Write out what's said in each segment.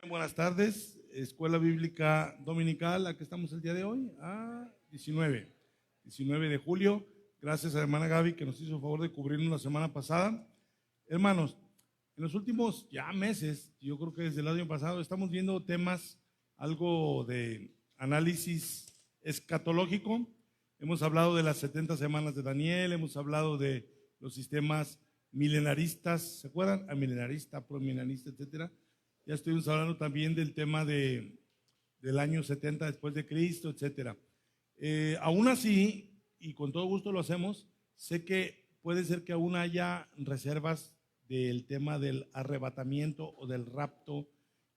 Buenas tardes, Escuela Bíblica Dominical, ¿a qué estamos el día de hoy? 19 de julio. Gracias a la hermana Gaby que nos hizo el favor de cubrirnos la semana pasada. Hermanos, en los últimos ya meses, yo creo que desde el año pasado, estamos viendo temas, algo de análisis escatológico. Hemos hablado de las 70 semanas de Daniel, hemos hablado de los sistemas milenaristas, ¿se acuerdan? Milenarista, promilenarista, etcétera. Ya estuvimos hablando también del tema del año 70 después de Cristo, etcétera. Aún así, y con todo gusto lo hacemos, sé que puede ser que aún haya reservas del tema del arrebatamiento o del rapto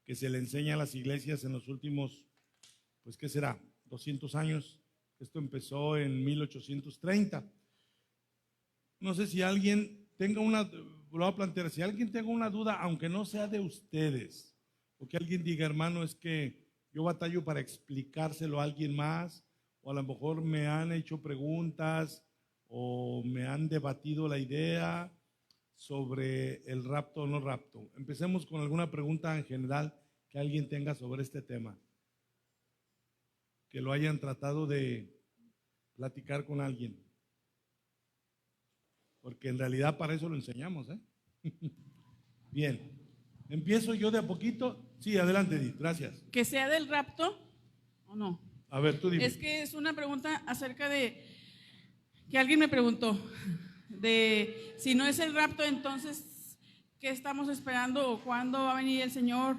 que se le enseña a las iglesias en los últimos, pues ¿qué será? 200 años. Esto empezó en 1830. No sé si alguien tenga una, lo voy a plantear, si alguien tenga una duda, aunque no sea de ustedes, o que alguien diga, hermano, es que yo batallo para explicárselo a alguien más, o a lo mejor me han hecho preguntas, o me han debatido la idea sobre el rapto o no rapto. Empecemos con alguna pregunta en general que alguien tenga sobre este tema, que lo hayan tratado de platicar con alguien. Porque en realidad para eso lo enseñamos, ¿eh? Bien, empiezo yo de a poquito. Sí, adelante, Edith, gracias. ¿Que sea del rapto o no? A ver, tú dime. Es que es una pregunta acerca de, que alguien me preguntó, de si no es el rapto, entonces, ¿qué estamos esperando o cuándo va a venir el Señor?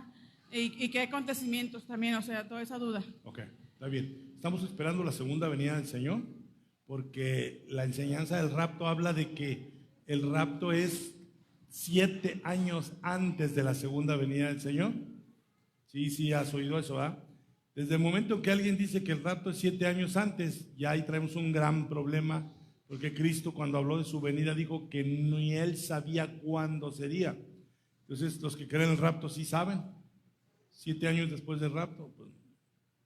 Y qué acontecimientos también, o sea, toda esa duda. Ok, está bien. Estamos esperando la segunda venida del Señor, porque la enseñanza del rapto habla de que el rapto es 7 años antes de la segunda venida del Señor. Sí, has oído eso, ¿verdad? Desde el momento que alguien dice que el rapto es 7 años antes, ya ahí traemos un gran problema, porque Cristo cuando habló de su venida dijo que ni Él sabía cuándo sería. Entonces los que creen en el rapto sí saben, 7 años después del rapto, pues,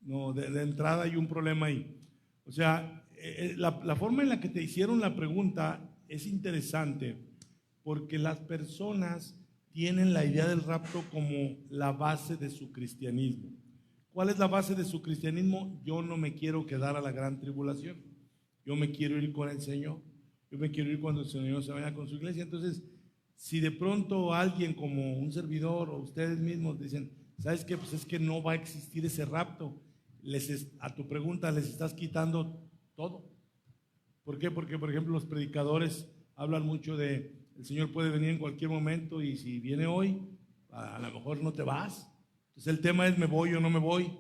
no, de entrada hay un problema ahí. O sea, la forma en la que te hicieron la pregunta es interesante, porque las personas tienen la idea del rapto como la base de su cristianismo. ¿Cuál es la base de su cristianismo? Yo no me quiero quedar a la gran tribulación, yo me quiero ir con el Señor, yo me quiero ir cuando el Señor se vaya con su iglesia. Entonces, si de pronto alguien como un servidor o ustedes mismos dicen, ¿sabes qué? Pues es que no va a existir ese rapto, a tu pregunta les estás quitando todo. ¿Por qué? Porque, por ejemplo, los predicadores hablan mucho de el Señor puede venir en cualquier momento y si viene hoy, a lo mejor no te vas. Entonces el tema es me voy o no me voy.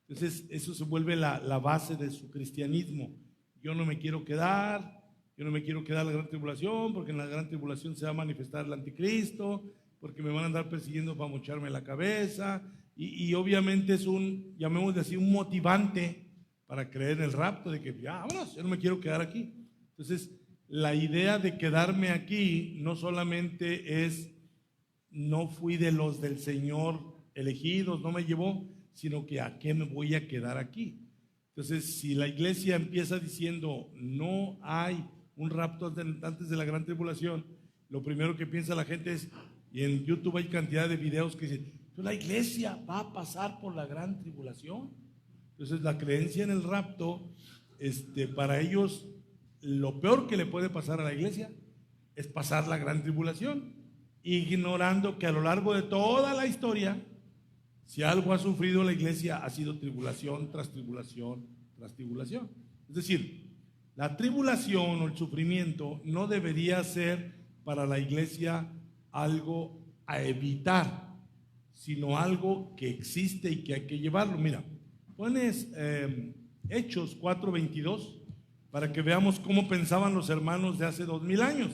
Entonces eso se vuelve la base de su cristianismo. Yo no me quiero quedar, yo no me quiero quedar en la gran tribulación, porque en la gran tribulación se va a manifestar el anticristo, porque me van a andar persiguiendo para mocharme la cabeza, y obviamente es un, llamémosle así, un motivante para creer en el rapto, de que ya, vámonos, yo no me quiero quedar aquí. Entonces, la idea de quedarme aquí no solamente es, no fui de los del Señor elegidos, no me llevó, sino que a qué me voy a quedar aquí. Entonces, si la iglesia empieza diciendo, no hay un rapto antes de la gran tribulación, lo primero que piensa la gente es, y en YouTube hay cantidad de videos que dicen, la iglesia va a pasar por la gran tribulación. Entonces la creencia en el rapto, para ellos lo peor que le puede pasar a la iglesia es pasar la gran tribulación, ignorando que a lo largo de toda la historia, si algo ha sufrido la iglesia ha sido tribulación tras tribulación tras tribulación. Es decir, la tribulación o el sufrimiento no debería ser para la iglesia algo a evitar, sino algo que existe y que hay que llevarlo. Mira, pones Hechos 4:22 para que veamos cómo pensaban los hermanos de hace 2000 años,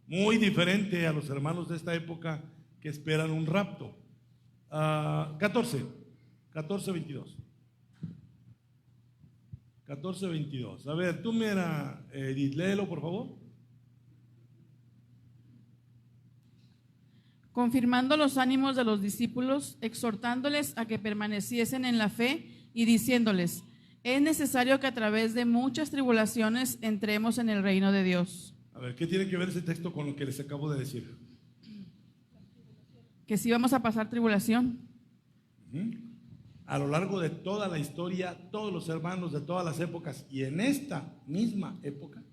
muy diferente a los hermanos de esta época que esperan un rapto. 14:22. 14:22. A ver, tú mira, Edith, léelo por favor. Confirmando los ánimos de los discípulos, exhortándoles a que permaneciesen en la fe y diciéndoles, es necesario que a través de muchas tribulaciones entremos en el reino de Dios. A ver, ¿qué tiene que ver ese texto con lo que les acabo de decir? Que sí vamos a pasar tribulación. A lo largo de toda la historia, todos los hermanos de todas las épocas, y en esta misma época,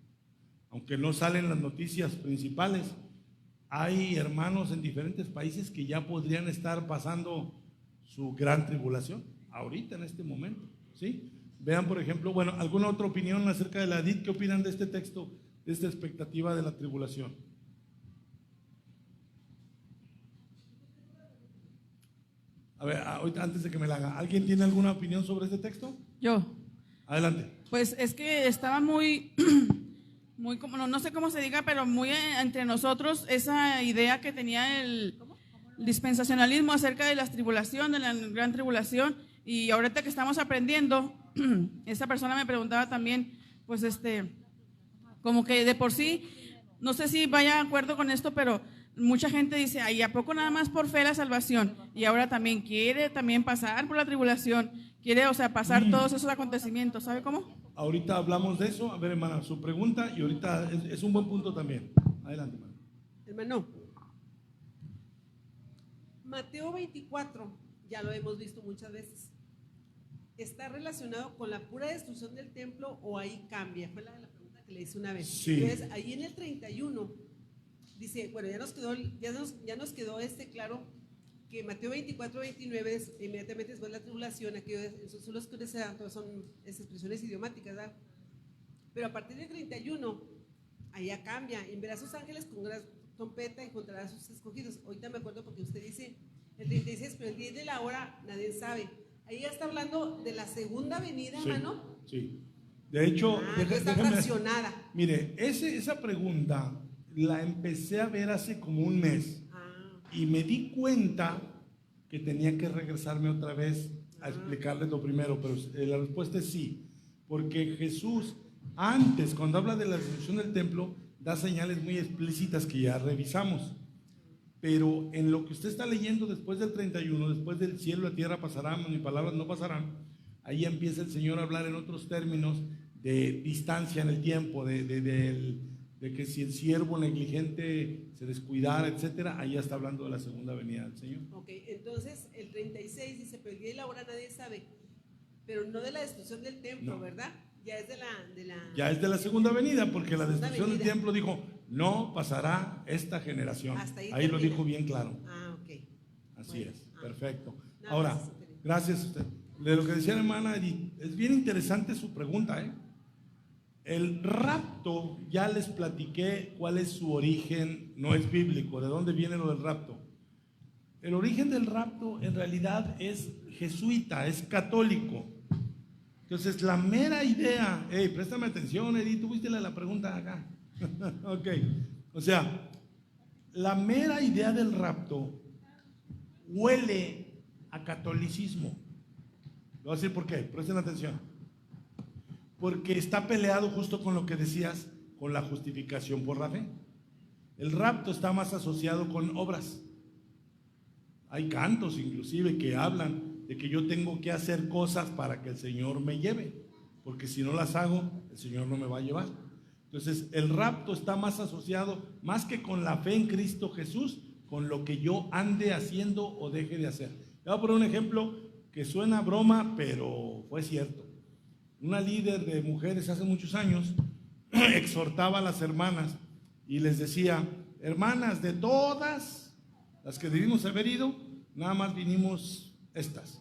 aunque no salen las noticias principales, hay hermanos en diferentes países que ya podrían estar pasando su gran tribulación, ahorita en este momento, ¿sí? Vean, por ejemplo, bueno, ¿alguna otra opinión acerca de la Edith? ¿Qué opinan de este texto, de esta expectativa de la tribulación? A ver, ahorita, antes de que me la haga, ¿alguien tiene alguna opinión sobre este texto? Yo. Adelante. Pues es que estaba muy, muy como, no sé cómo se diga, pero muy entre nosotros esa idea que tenía el dispensacionalismo acerca de la tribulación, de la gran tribulación, y ahorita que estamos aprendiendo, esa persona me preguntaba también, pues como que de por sí, no sé si vaya de acuerdo con esto, pero mucha gente dice, ay, ¿a poco nada más por fe la salvación? Y ahora también quiere pasar por la tribulación, quiere, o sea, pasar todos esos acontecimientos, ¿sabe cómo? Ahorita hablamos de eso. A ver, hermana, su pregunta, y ahorita es un buen punto también. Adelante, hermano. Hermano, Mateo 24, ya lo hemos visto muchas veces. ¿Está relacionado con la pura destrucción del templo o ahí cambia? Fue la pregunta que le hice una vez. Sí. Entonces, ahí en el 31 dice, bueno, ya nos quedó claro que Mateo 24, 29 es inmediatamente después de la tribulación, aquellos son los que se dan, son expresiones idiomáticas, ¿verdad? Pero a partir del 31, allá cambia, y verá a sus ángeles con gran trompeta y encontrará a sus escogidos. Ahorita me acuerdo porque usted dice el 36, pero el día de la hora nadie sabe. Ahí ya está hablando de la segunda venida, Sí, hermano. sí. De hecho, Está fraccionada. Mire, esa pregunta la empecé a ver hace como un mes y me di cuenta que tenía que regresarme otra vez a explicarles lo primero, pero la respuesta es sí, porque Jesús antes, cuando habla de la destrucción del templo, da señales muy explícitas que ya revisamos. Pero en lo que usted está leyendo después del 31, después del cielo y la tierra pasarán, mis palabras no pasarán, ahí empieza el Señor a hablar en otros términos de distancia en el tiempo, de que si el siervo negligente se descuidara, etcétera, ahí ya está hablando de la segunda venida del Señor. Ok, entonces el 36 dice, pero el día y la hora nadie sabe, pero no de la destrucción del templo, no. ¿Verdad? Ya es de la... Ya es de la segunda venida, porque la destrucción del templo dijo, no pasará esta generación. Ahí lo dijo bien claro. Ok. Así bueno, es, perfecto. Ahora, gracias a usted. De lo que decía la hermana Edith, es bien interesante su pregunta, ¿eh? El rapto, ya les platiqué cuál es su origen, no es bíblico, de dónde viene lo del rapto. El origen del rapto en realidad es jesuita, es católico. Entonces, la mera idea, préstame atención, Edith, tuviste la pregunta acá. Ok, o sea, la mera idea del rapto huele a catolicismo. Le voy a decir por qué, presten atención. Porque está peleado justo con lo que decías, con la justificación por la fe. El rapto está más asociado con obras. Hay cantos inclusive que hablan de que yo tengo que hacer cosas para que el Señor me lleve, porque si no las hago, el Señor no me va a llevar. Entonces, el rapto está más asociado, más que con la fe en Cristo Jesús, con lo que yo ande haciendo o deje de hacer. Le voy a poner un ejemplo que suena broma, pero fue cierto. Una líder de mujeres hace muchos años exhortaba a las hermanas y les decía, hermanas, de todas las que debimos haber ido, nada más vinimos estas.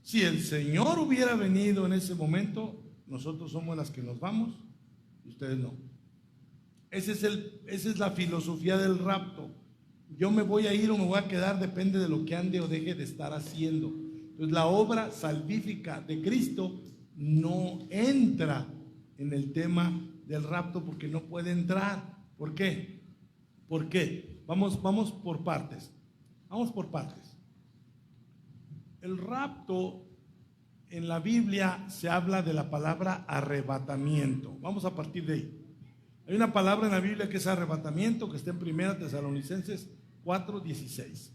Si el Señor hubiera venido en ese momento, nosotros somos las que nos vamos y ustedes no. Esa es la filosofía del rapto. Yo me voy a ir o me voy a quedar, depende de lo que ande o deje de estar haciendo. Entonces, la obra salvífica de Cristo no entra en el tema del rapto porque no puede entrar. ¿Por qué? ¿Por qué? Vamos por partes. Vamos por partes. El rapto en la Biblia se habla de la palabra arrebatamiento. Vamos a partir de ahí. Hay una palabra en la Biblia que es arrebatamiento, que está en 1 Tesalonicenses 4:16.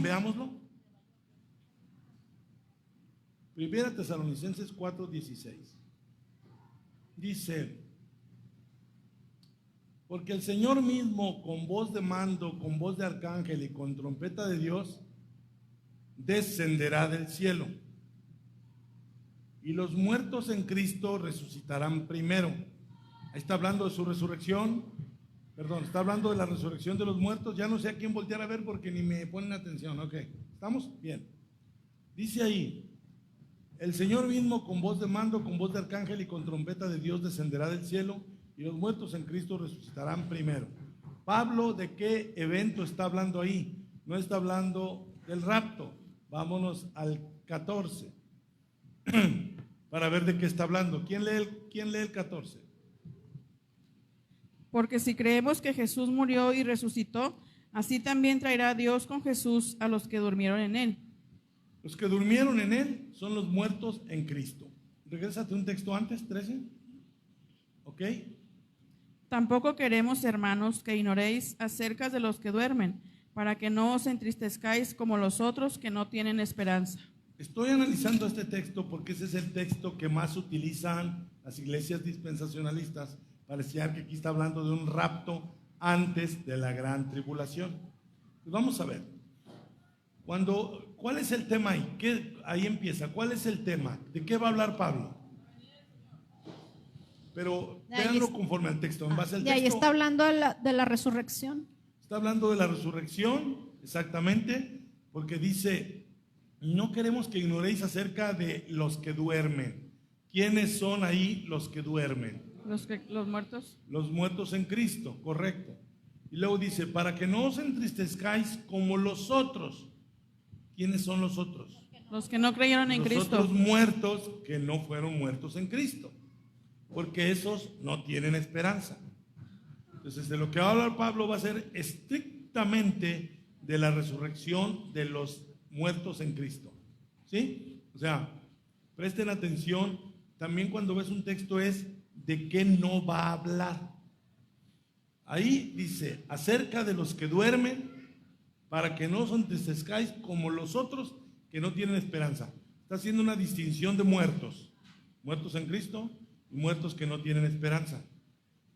Veámoslo. 1 Tesalonicenses 4:16. Dice, porque el Señor mismo con voz de mando, con voz de arcángel y con trompeta de Dios, descenderá del cielo. Y los muertos en Cristo resucitarán primero. Ahí está hablando de su resurrección. Perdón, está hablando de la resurrección de los muertos. Ya no sé a quién voltear a ver porque ni me ponen atención. Ok, ¿estamos? Bien. Dice ahí, el Señor mismo con voz de mando, con voz de arcángel y con trompeta de Dios descenderá del cielo y los muertos en Cristo resucitarán primero. Pablo, ¿de qué evento está hablando ahí? No está hablando del rapto. Vámonos al 14 para ver de qué está hablando. ¿Quién lee el 14? Porque si creemos que Jesús murió y resucitó, así también traerá Dios con Jesús a los que durmieron en él. Los que durmieron en él son los muertos en Cristo. Regrésate un texto antes, 13. ¿Ok? Tampoco queremos, hermanos, que ignoréis acerca de los que duermen, para que no os entristezcáis como los otros que no tienen esperanza. Estoy analizando este texto porque ese es el texto que más utilizan las iglesias dispensacionalistas para enseñar que aquí está hablando de un rapto antes de la gran tribulación. Pues vamos a ver. ¿Cuál es el tema ahí? Ahí empieza. ¿Cuál es el tema? ¿De qué va a hablar Pablo? Pero véanlo conforme al texto, en base al texto. Y ahí está hablando de la resurrección. Está hablando de la resurrección, exactamente, porque dice, no queremos que ignoréis acerca de los que duermen. ¿Quiénes son ahí los que duermen? Los muertos. Los muertos en Cristo, correcto. Y luego dice, para que no os entristezcáis como los otros. ¿Quiénes son los otros? Los que no creyeron en Cristo. Los otros muertos que no fueron muertos en Cristo. Porque esos no tienen esperanza. Entonces, de lo que va a hablar Pablo va a ser estrictamente de la resurrección de los muertos en Cristo. ¿Sí? O sea, presten atención, también cuando ves un texto es de qué no va a hablar. Ahí dice, acerca de los que duermen, para que no os entristezcáis como los otros que no tienen esperanza. Está haciendo una distinción de muertos. Muertos en Cristo y muertos que no tienen esperanza.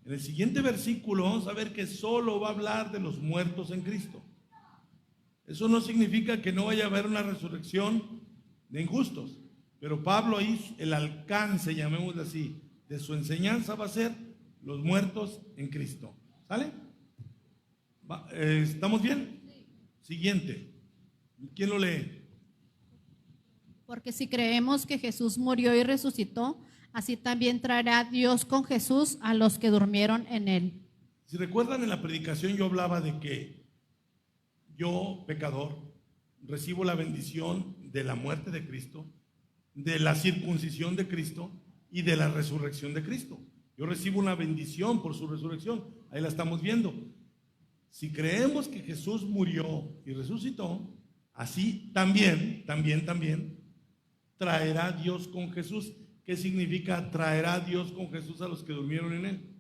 En el siguiente versículo vamos a ver que solo va a hablar de los muertos en Cristo. Eso no significa que no vaya a haber una resurrección de injustos, pero Pablo ahí, el alcance, llamémoslo así, de su enseñanza va a ser los muertos en Cristo. ¿Sale? ¿Estamos bien? Siguiente. ¿Quién lo lee? Porque si creemos que Jesús murió y resucitó, así también traerá Dios con Jesús a los que durmieron en él. Si recuerdan, en la predicación yo hablaba de que yo, pecador, recibo la bendición de la muerte de Cristo, de la circuncisión de Cristo y de la resurrección de Cristo. Yo recibo una bendición por su resurrección. Ahí la estamos viendo. Si creemos que Jesús murió y resucitó, así también traerá Dios con Jesús. ¿Qué significa traerá Dios con Jesús a los que durmieron en él?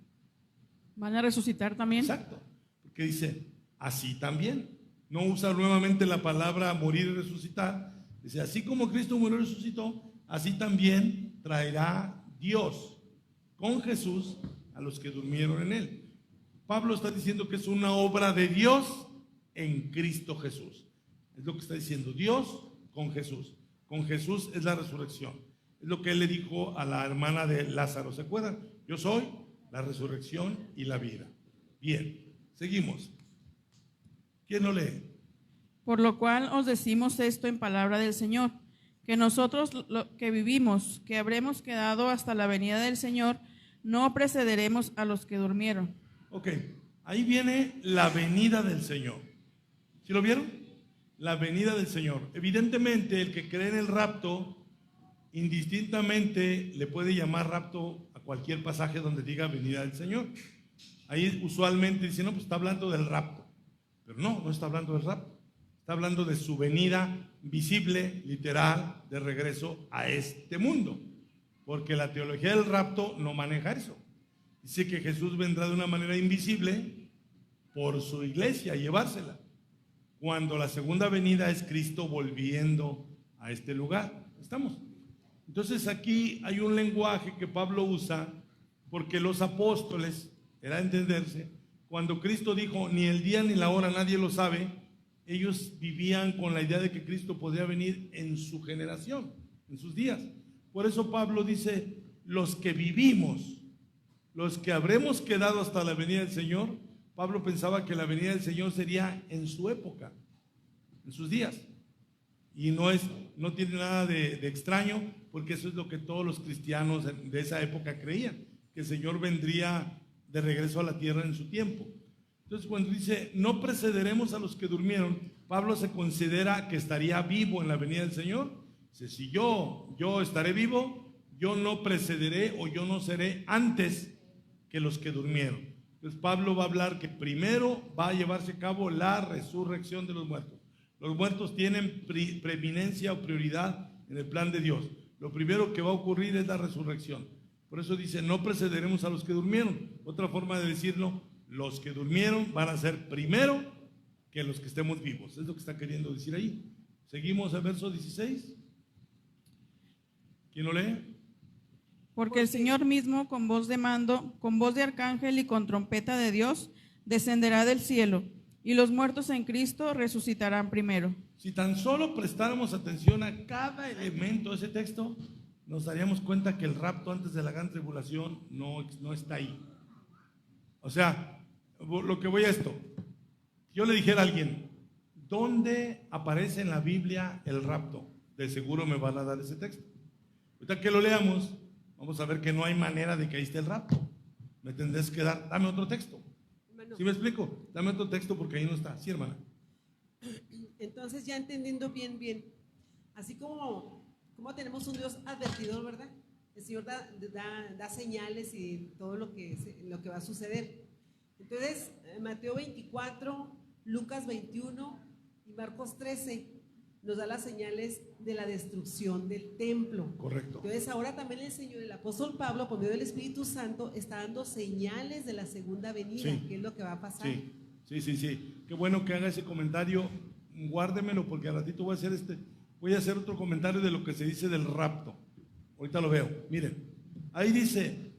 ¿Van a resucitar también? Exacto, porque dice, así también. No usa nuevamente la palabra morir y resucitar. Dice, así como Cristo murió y resucitó, así también traerá Dios con Jesús a los que durmieron en él. Pablo está diciendo que es una obra de Dios en Cristo Jesús. Es lo que está diciendo, Dios con Jesús. Con Jesús es la resurrección. Es lo que él le dijo a la hermana de Lázaro. ¿Se acuerdan? Yo soy la resurrección y la vida. Bien, seguimos. ¿Quién lo lee? Por lo cual os decimos esto en palabra del Señor, que nosotros que vivimos, que habremos quedado hasta la venida del Señor, no precederemos a los que durmieron. Ok, ahí viene la venida del Señor. ¿Sí lo vieron? La venida del Señor. Evidentemente, el que cree en el rapto, indistintamente le puede llamar rapto a cualquier pasaje donde diga venida del Señor. Ahí usualmente dicen, no, pues está hablando del rapto. Pero no está hablando del rapto. Está hablando de su venida visible, literal, de regreso a este mundo. Porque la teología del rapto no maneja eso. Dice que Jesús vendrá de una manera invisible por su iglesia a llevársela. Cuando la segunda venida es Cristo volviendo a este lugar. ¿Estamos? Entonces aquí hay un lenguaje que Pablo usa porque los apóstoles, era entenderse, cuando Cristo dijo ni el día ni la hora nadie lo sabe, ellos vivían con la idea de que Cristo podría venir en su generación, en sus días. Por eso Pablo dice, los que vivimos, los que habremos quedado hasta la venida del Señor, Pablo pensaba que la venida del Señor sería en su época, en sus días. Y no tiene nada de extraño, porque eso es lo que todos los cristianos de esa época creían, que el Señor vendría de regreso a la tierra en su tiempo. Entonces, cuando dice, no precederemos a los que durmieron, Pablo se considera que estaría vivo en la venida del Señor. Dice, si yo estaré vivo, yo no precederé o yo no seré antes que los que durmieron. Entonces, Pablo va a hablar que primero va a llevarse a cabo la resurrección de los muertos. Los muertos tienen preeminencia o prioridad en el plan de Dios. Lo primero que va a ocurrir es la resurrección. Por eso dice, no precederemos a los que durmieron. Otra forma de decirlo, los que durmieron van a ser primero que los que estemos vivos. Es lo que está queriendo decir ahí. Seguimos al verso 16. ¿Quién lo lee? Porque el Señor mismo, con voz de mando, con voz de arcángel y con trompeta de Dios, descenderá del cielo, y los muertos en Cristo resucitarán primero. Si tan solo prestáramos atención a cada elemento de ese texto, nos daríamos cuenta que el rapto antes de la gran tribulación no está ahí. O sea, lo que voy a esto, yo le dijera a alguien, ¿dónde aparece en la Biblia el rapto? De seguro me van a dar ese texto. Ahorita que lo leamos, vamos a ver que no hay manera de que ahí esté el rapto. Me tendrás que dar, dame otro texto. ¿Sí me explico? Dame otro texto porque ahí no está. Sí, hermana. Entonces, ya entendiendo bien, así como tenemos un Dios advertidor, ¿verdad? El Señor da señales y todo lo que va a suceder. Entonces, Mateo 24, Lucas 21 y Marcos 13 nos da las señales de la destrucción del templo. Correcto. Entonces, ahora también el Señor, el apóstol Pablo, por medio del Espíritu Santo, está dando señales de la segunda venida, Sí. que es lo que va a pasar. Sí. Qué bueno que haga ese comentario. Guárdemelo porque al ratito voy a hacer otro comentario de lo que se dice del rapto. Ahorita lo veo. Miren, ahí dice,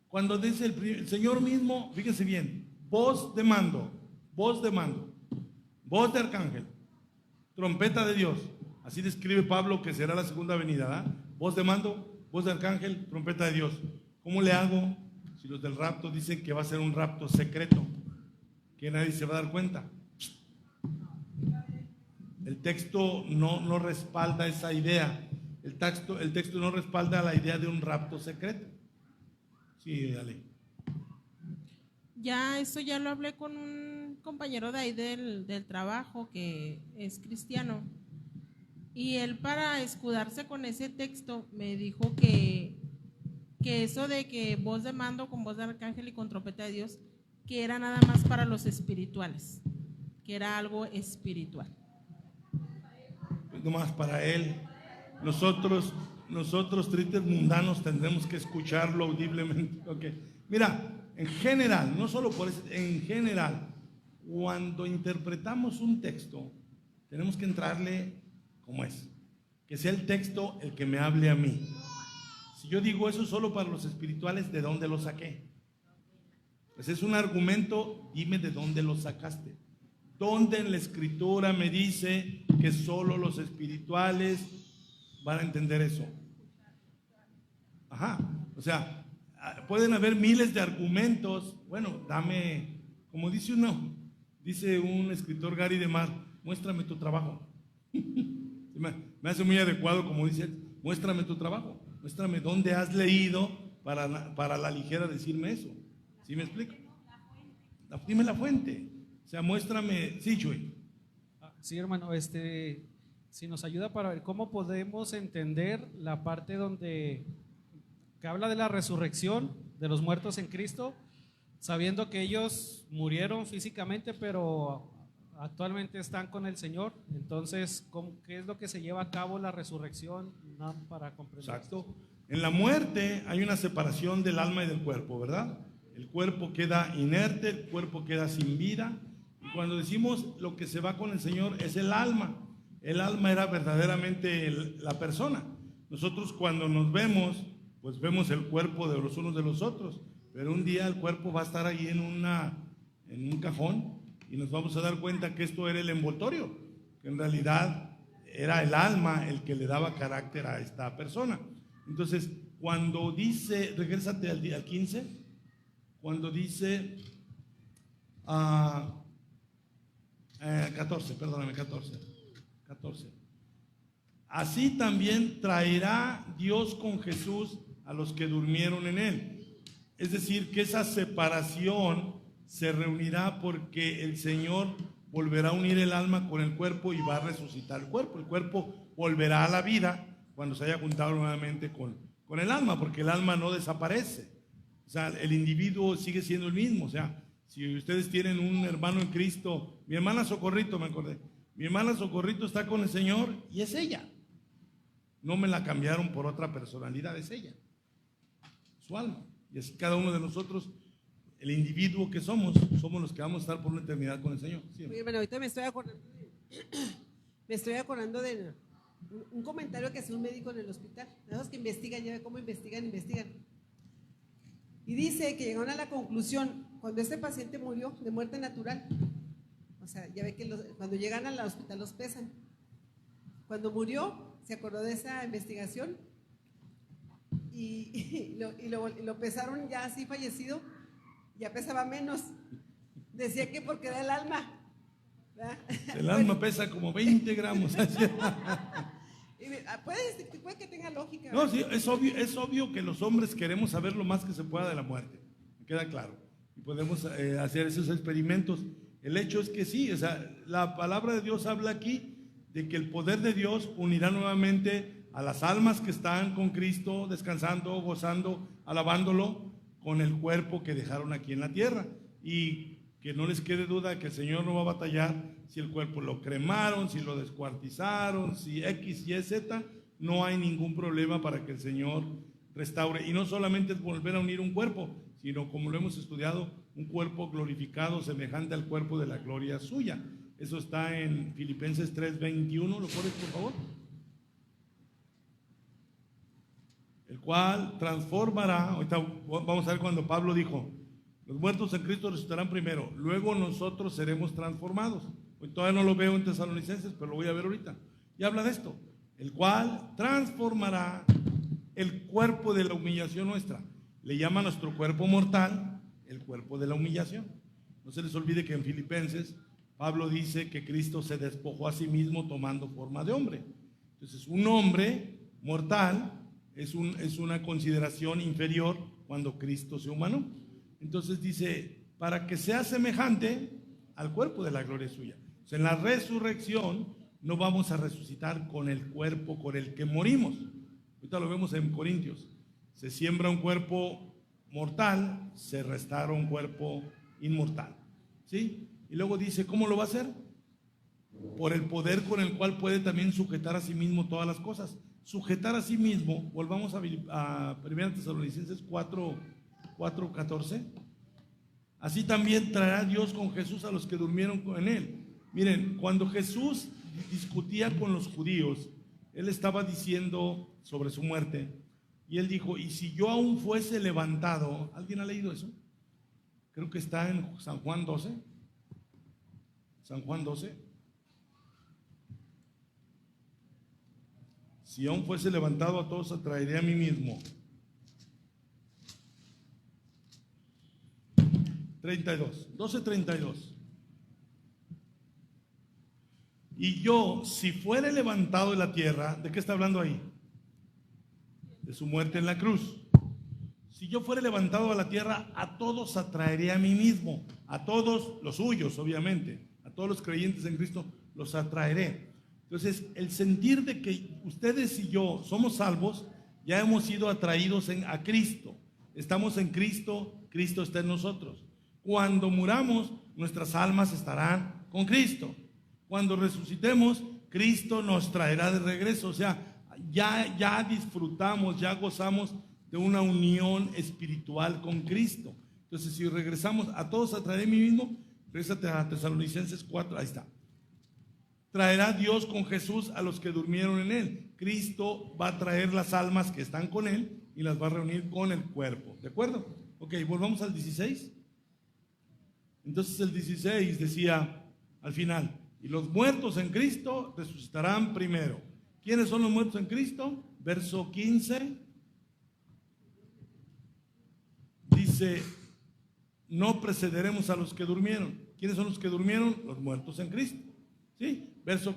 cuando dice el Señor mismo, fíjense bien, voz de mando, voz de arcángel, trompeta de Dios. Así describe Pablo que será la segunda venida, ¿verdad? Voz de mando, voz de arcángel, trompeta de Dios. ¿Cómo le hago si los del rapto dicen que va a ser un rapto secreto, que nadie se va a dar cuenta? El texto no respalda esa idea. El texto no respalda la idea de un rapto secreto. Sí, dale. Ya, eso ya lo hablé con un compañero de ahí del trabajo que es cristiano. Y él, para escudarse con ese texto, me dijo que eso de que voz de mando con voz de arcángel y con trompeta de Dios, que era nada más para los espirituales, que era algo espiritual. No más para él. Nosotros tristes mundanos tendremos que escucharlo audiblemente. Okay. Mira, en general, no solo por eso, en general, cuando interpretamos un texto, tenemos que entrarle como es. Que sea el texto el que me hable a mí. Si yo digo eso solo para los espirituales, ¿de dónde lo saqué? Pues es un argumento, dime de dónde lo sacaste. ¿Dónde en la escritura me dice que solo los espirituales van a entender eso? Ajá, o sea, pueden haber miles de argumentos. Bueno, dame, como dice un escritor, Gary DeMar, muéstrame tu trabajo. Me hace muy adecuado, como dice, muéstrame tu trabajo, muéstrame dónde has leído para la ligera decirme eso. ¿Sí me explico? Dime la fuente. O sea, muéstrame, sí, Chuy. Sí, hermano, si nos ayuda para ver cómo podemos entender la parte donde que habla de la resurrección de los muertos en Cristo, sabiendo que ellos murieron físicamente, pero actualmente están con el Señor. Entonces, ¿qué es lo que se lleva a cabo la resurrección? No, para comprender. Exacto. En la muerte hay una separación del alma y del cuerpo, ¿verdad? El cuerpo queda inerte, el cuerpo queda sin vida. Y cuando decimos lo que se va con el Señor es el alma. El alma era verdaderamente la persona. Nosotros cuando nos vemos, pues vemos el cuerpo de los unos de los otros. Pero un día el cuerpo va a estar ahí en un cajón y nos vamos a dar cuenta que esto era el envoltorio, que en realidad era el alma el que le daba carácter a esta persona. Entonces, cuando dice, regrésate al 15, cuando dice 14, perdóname, 14. Así también traerá Dios con Jesús a los que durmieron en él. Es decir, que esa separación se reunirá porque el Señor volverá a unir el alma con el cuerpo y va a resucitar el cuerpo. El cuerpo volverá a la vida cuando se haya juntado nuevamente con el alma, porque el alma no desaparece. O sea, el individuo sigue siendo el mismo. O sea, si ustedes tienen un hermano en Cristo, mi hermana Socorrito, me acordé, mi hermana Socorrito está con el Señor y es ella. No me la cambiaron por otra personalidad, es ella, su alma. Y es cada uno de nosotros, el individuo que somos los que vamos a estar por una eternidad con el Señor. Sí. Oye, bueno, ahorita me estoy acordando de un comentario que hace un médico en el hospital. Los que investigan, ya ve cómo investigan. Y dice que llegaron a la conclusión, cuando este paciente murió de muerte natural, o sea, ya ve que cuando llegan al hospital los pesan. Cuando murió, se acordó de esa investigación y lo pesaron ya así fallecido, ya pesaba menos. Decía que porque era el alma, ¿verdad? El alma pesa como 20 gramos. Puede que tenga lógica. No, sí, es obvio que los hombres queremos saber lo más que se pueda de la muerte, me queda claro, y podemos hacer esos experimentos. El hecho es que sí, o sea, la palabra de Dios habla aquí de que el poder de Dios unirá nuevamente a las almas que están con Cristo, descansando, gozando, alabándolo, con el cuerpo que dejaron aquí en la tierra. Y que no les quede duda que el Señor no va a batallar si el cuerpo lo cremaron, si lo descuartizaron, si X, Y, Z, no hay ningún problema para que el Señor restaure. Y no solamente es volver a unir un cuerpo, sino, como lo hemos estudiado, un cuerpo glorificado semejante al cuerpo de la gloria suya. Eso está en Filipenses 3:21, ¿lo pones por favor? El cual transformará, ahorita vamos a ver cuando Pablo dijo, los muertos en Cristo resucitarán primero, luego nosotros seremos transformados. Hoy todavía no lo veo en Tesalonicenses, pero lo voy a ver ahorita. Y habla de esto, el cual transformará el cuerpo de la humillación nuestra. Le llama a nuestro cuerpo mortal el cuerpo de la humillación. No se les olvide que en Filipenses Pablo dice que Cristo se despojó a sí mismo tomando forma de hombre. Entonces, un hombre mortal es una consideración inferior cuando Cristo se humanó. Entonces dice, para que sea semejante al cuerpo de la gloria suya. O sea, en la resurrección no vamos a resucitar con el cuerpo con el que morimos. Ahorita lo vemos en Corintios. Se siembra un cuerpo mortal, se restaura un cuerpo inmortal. ¿Sí? Y luego dice, ¿cómo lo va a hacer? Por el poder con el cual puede también sujetar a sí mismo todas las cosas. Sujetar a sí mismo, volvamos a 1 Tesalonicenses 4:14. Así también traerá Dios con Jesús a los que durmieron en él. Miren, cuando Jesús discutía con los judíos, él estaba diciendo sobre su muerte, y él dijo, y si yo aún fuese levantado, ¿alguien ha leído eso? Creo que está en San Juan 12. San Juan 12. Si aún fuese levantado a todos, atraeré a mí mismo. 12:32. Y yo, si fuere levantado de la tierra, ¿de qué está hablando ahí? De su muerte en la cruz. Si yo fuere levantado a la tierra, a todos atraeré a mí mismo. A todos los suyos, obviamente. A todos los creyentes en Cristo los atraeré. Entonces, el sentir de que ustedes y yo somos salvos, ya hemos sido atraídos a Cristo. Estamos en Cristo, Cristo está en nosotros. Cuando muramos, nuestras almas estarán con Cristo. Cuando resucitemos, Cristo nos traerá de regreso. O sea, ya disfrutamos, ya gozamos de una unión espiritual con Cristo. Entonces, si regresamos, a todos atraeré a mí mismo. Regrésate a Tesalonicenses 4, ahí está. Traerá Dios con Jesús a los que durmieron en él. Cristo va a traer las almas que están con él y las va a reunir con el cuerpo. ¿De acuerdo? Ok, volvamos al 16. Entonces el 16 decía al final, y los muertos en Cristo resucitarán primero. ¿Quiénes son los muertos en Cristo? Verso 15 dice, no precederemos a los que durmieron. ¿Quiénes son los que durmieron? Los muertos en Cristo. ¿Sí? Verso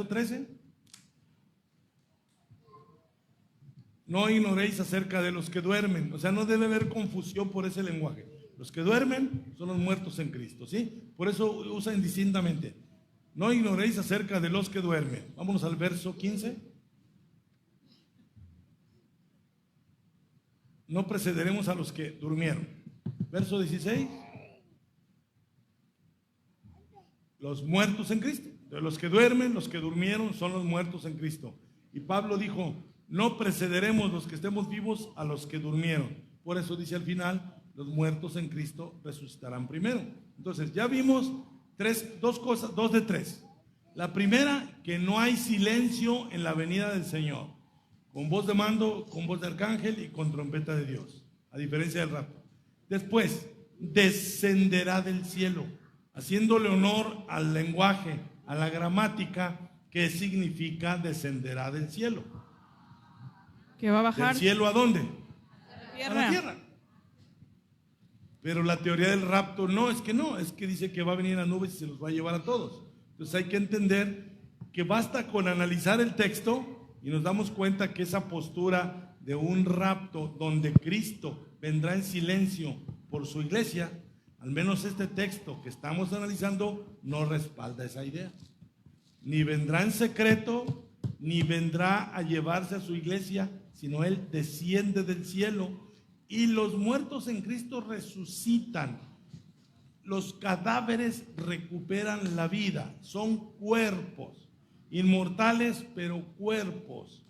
13. No ignoréis acerca de los que duermen. O sea, no debe haber confusión por ese lenguaje. Los que duermen son los muertos en Cristo, ¿sí? Por eso usa indistintamente. No ignoréis acerca de los que duermen. Vámonos al verso 15. No precederemos a los que durmieron. Verso 16. Los muertos en Cristo. De los que duermen, los que durmieron son los muertos en Cristo. Y Pablo dijo, no precederemos los que estemos vivos a los que durmieron. Por eso dice al final, los muertos en Cristo resucitarán primero. Entonces ya vimos dos cosas, 2 de 3. La primera, que no hay silencio en la venida del Señor, con voz de mando, con voz de arcángel y con trompeta de Dios, a diferencia del rapto. Después, descenderá del cielo, haciéndole honor al lenguaje, a la gramática, que significa descenderá del cielo. Que va a bajar. ¿Del cielo a dónde? Tierra. A la tierra. Pero la teoría del rapto es que dice que va a venir en las nubes y se los va a llevar a todos. Entonces hay que entender que basta con analizar el texto y nos damos cuenta que esa postura de un rapto donde Cristo vendrá en silencio por su iglesia, al menos este texto que estamos analizando no respalda esa idea. Ni vendrá en secreto, ni vendrá a llevarse a su iglesia, sino Él desciende del cielo y los muertos en Cristo resucitan. Los cadáveres recuperan la vida, son cuerpos, inmortales pero cuerpos.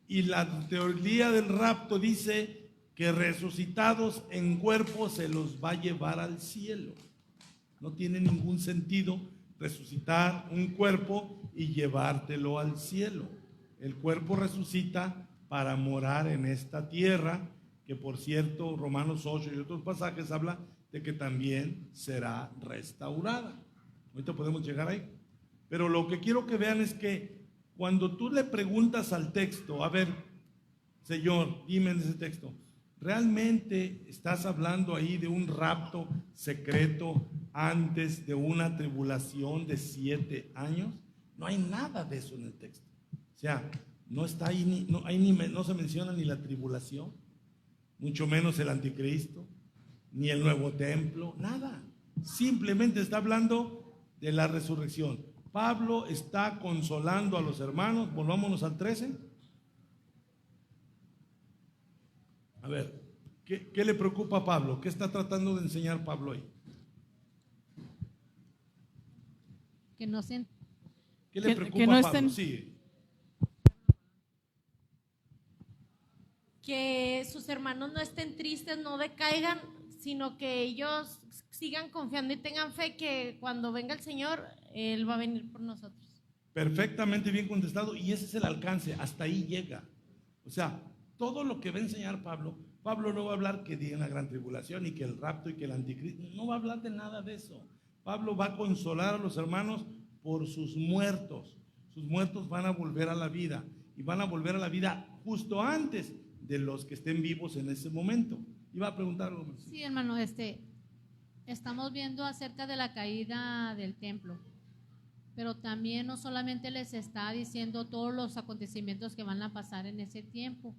Y la teoría del rapto dice que resucitados en cuerpos se los va a llevar al cielo. No tiene ningún sentido resucitar un cuerpo y llevártelo al cielo. El cuerpo resucita para morar en esta tierra, que por cierto Romanos 8 y otros pasajes habla de que también será restaurada. Ahorita podemos llegar ahí. Pero lo que quiero que vean es que cuando tú le preguntas al texto, a ver, Señor, dime en ese texto, ¿realmente estás hablando ahí de un rapto secreto antes de una tribulación de 7 años? No hay nada de eso en el texto. O sea, no está ahí, no se menciona ni la tribulación, mucho menos el anticristo, ni el nuevo templo, nada. Simplemente está hablando de la resurrección. Pablo está consolando a los hermanos. Volvámonos al 13. A ver, ¿qué le preocupa a Pablo? ¿Qué está tratando de enseñar Pablo ahí? Que no se... ¿Qué le preocupa que no a Pablo? estén... Sí. Que sus hermanos no estén tristes, no decaigan, sino que ellos sigan confiando y tengan fe que cuando venga el Señor, Él va a venir por nosotros. Perfectamente bien contestado, y ese es el alcance, hasta ahí llega. O sea, todo lo que va a enseñar Pablo no va a hablar que viene una gran tribulación y que el rapto y que el anticristo, no va a hablar de nada de eso. Pablo va a consolar a los hermanos por sus muertos. Sus muertos van a volver a la vida, y van a volver a la vida justo antes de los que estén vivos en ese momento. Iba a preguntar algo. Sí, hermano, estamos viendo acerca de la caída del templo, pero también no solamente les está diciendo todos los acontecimientos que van a pasar en ese tiempo,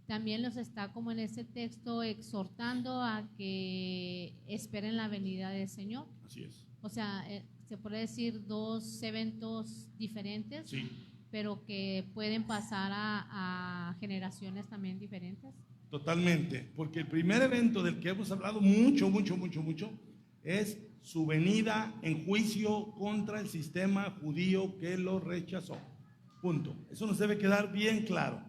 también los está, como en ese texto, exhortando a que esperen la venida del Señor. Así es. O sea, se puede decir 2 eventos diferentes, Sí. pero que pueden pasar a generaciones también diferentes. Totalmente, porque el primer evento del que hemos hablado mucho es su venida en juicio contra el sistema judío que lo rechazó. Punto. Eso nos debe quedar bien claro.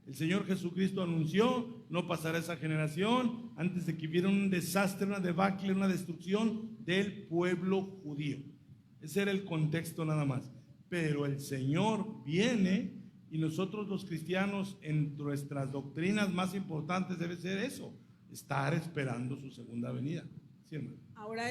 El Señor Jesucristo anunció, no pasará esa generación antes de que hubiera un desastre, una debacle, una destrucción del pueblo judío. Ese era el contexto nada más. Pero el Señor viene, y nosotros los cristianos en nuestras doctrinas más importantes debe ser eso, estar esperando su segunda venida. Sí, hermano. Ahora,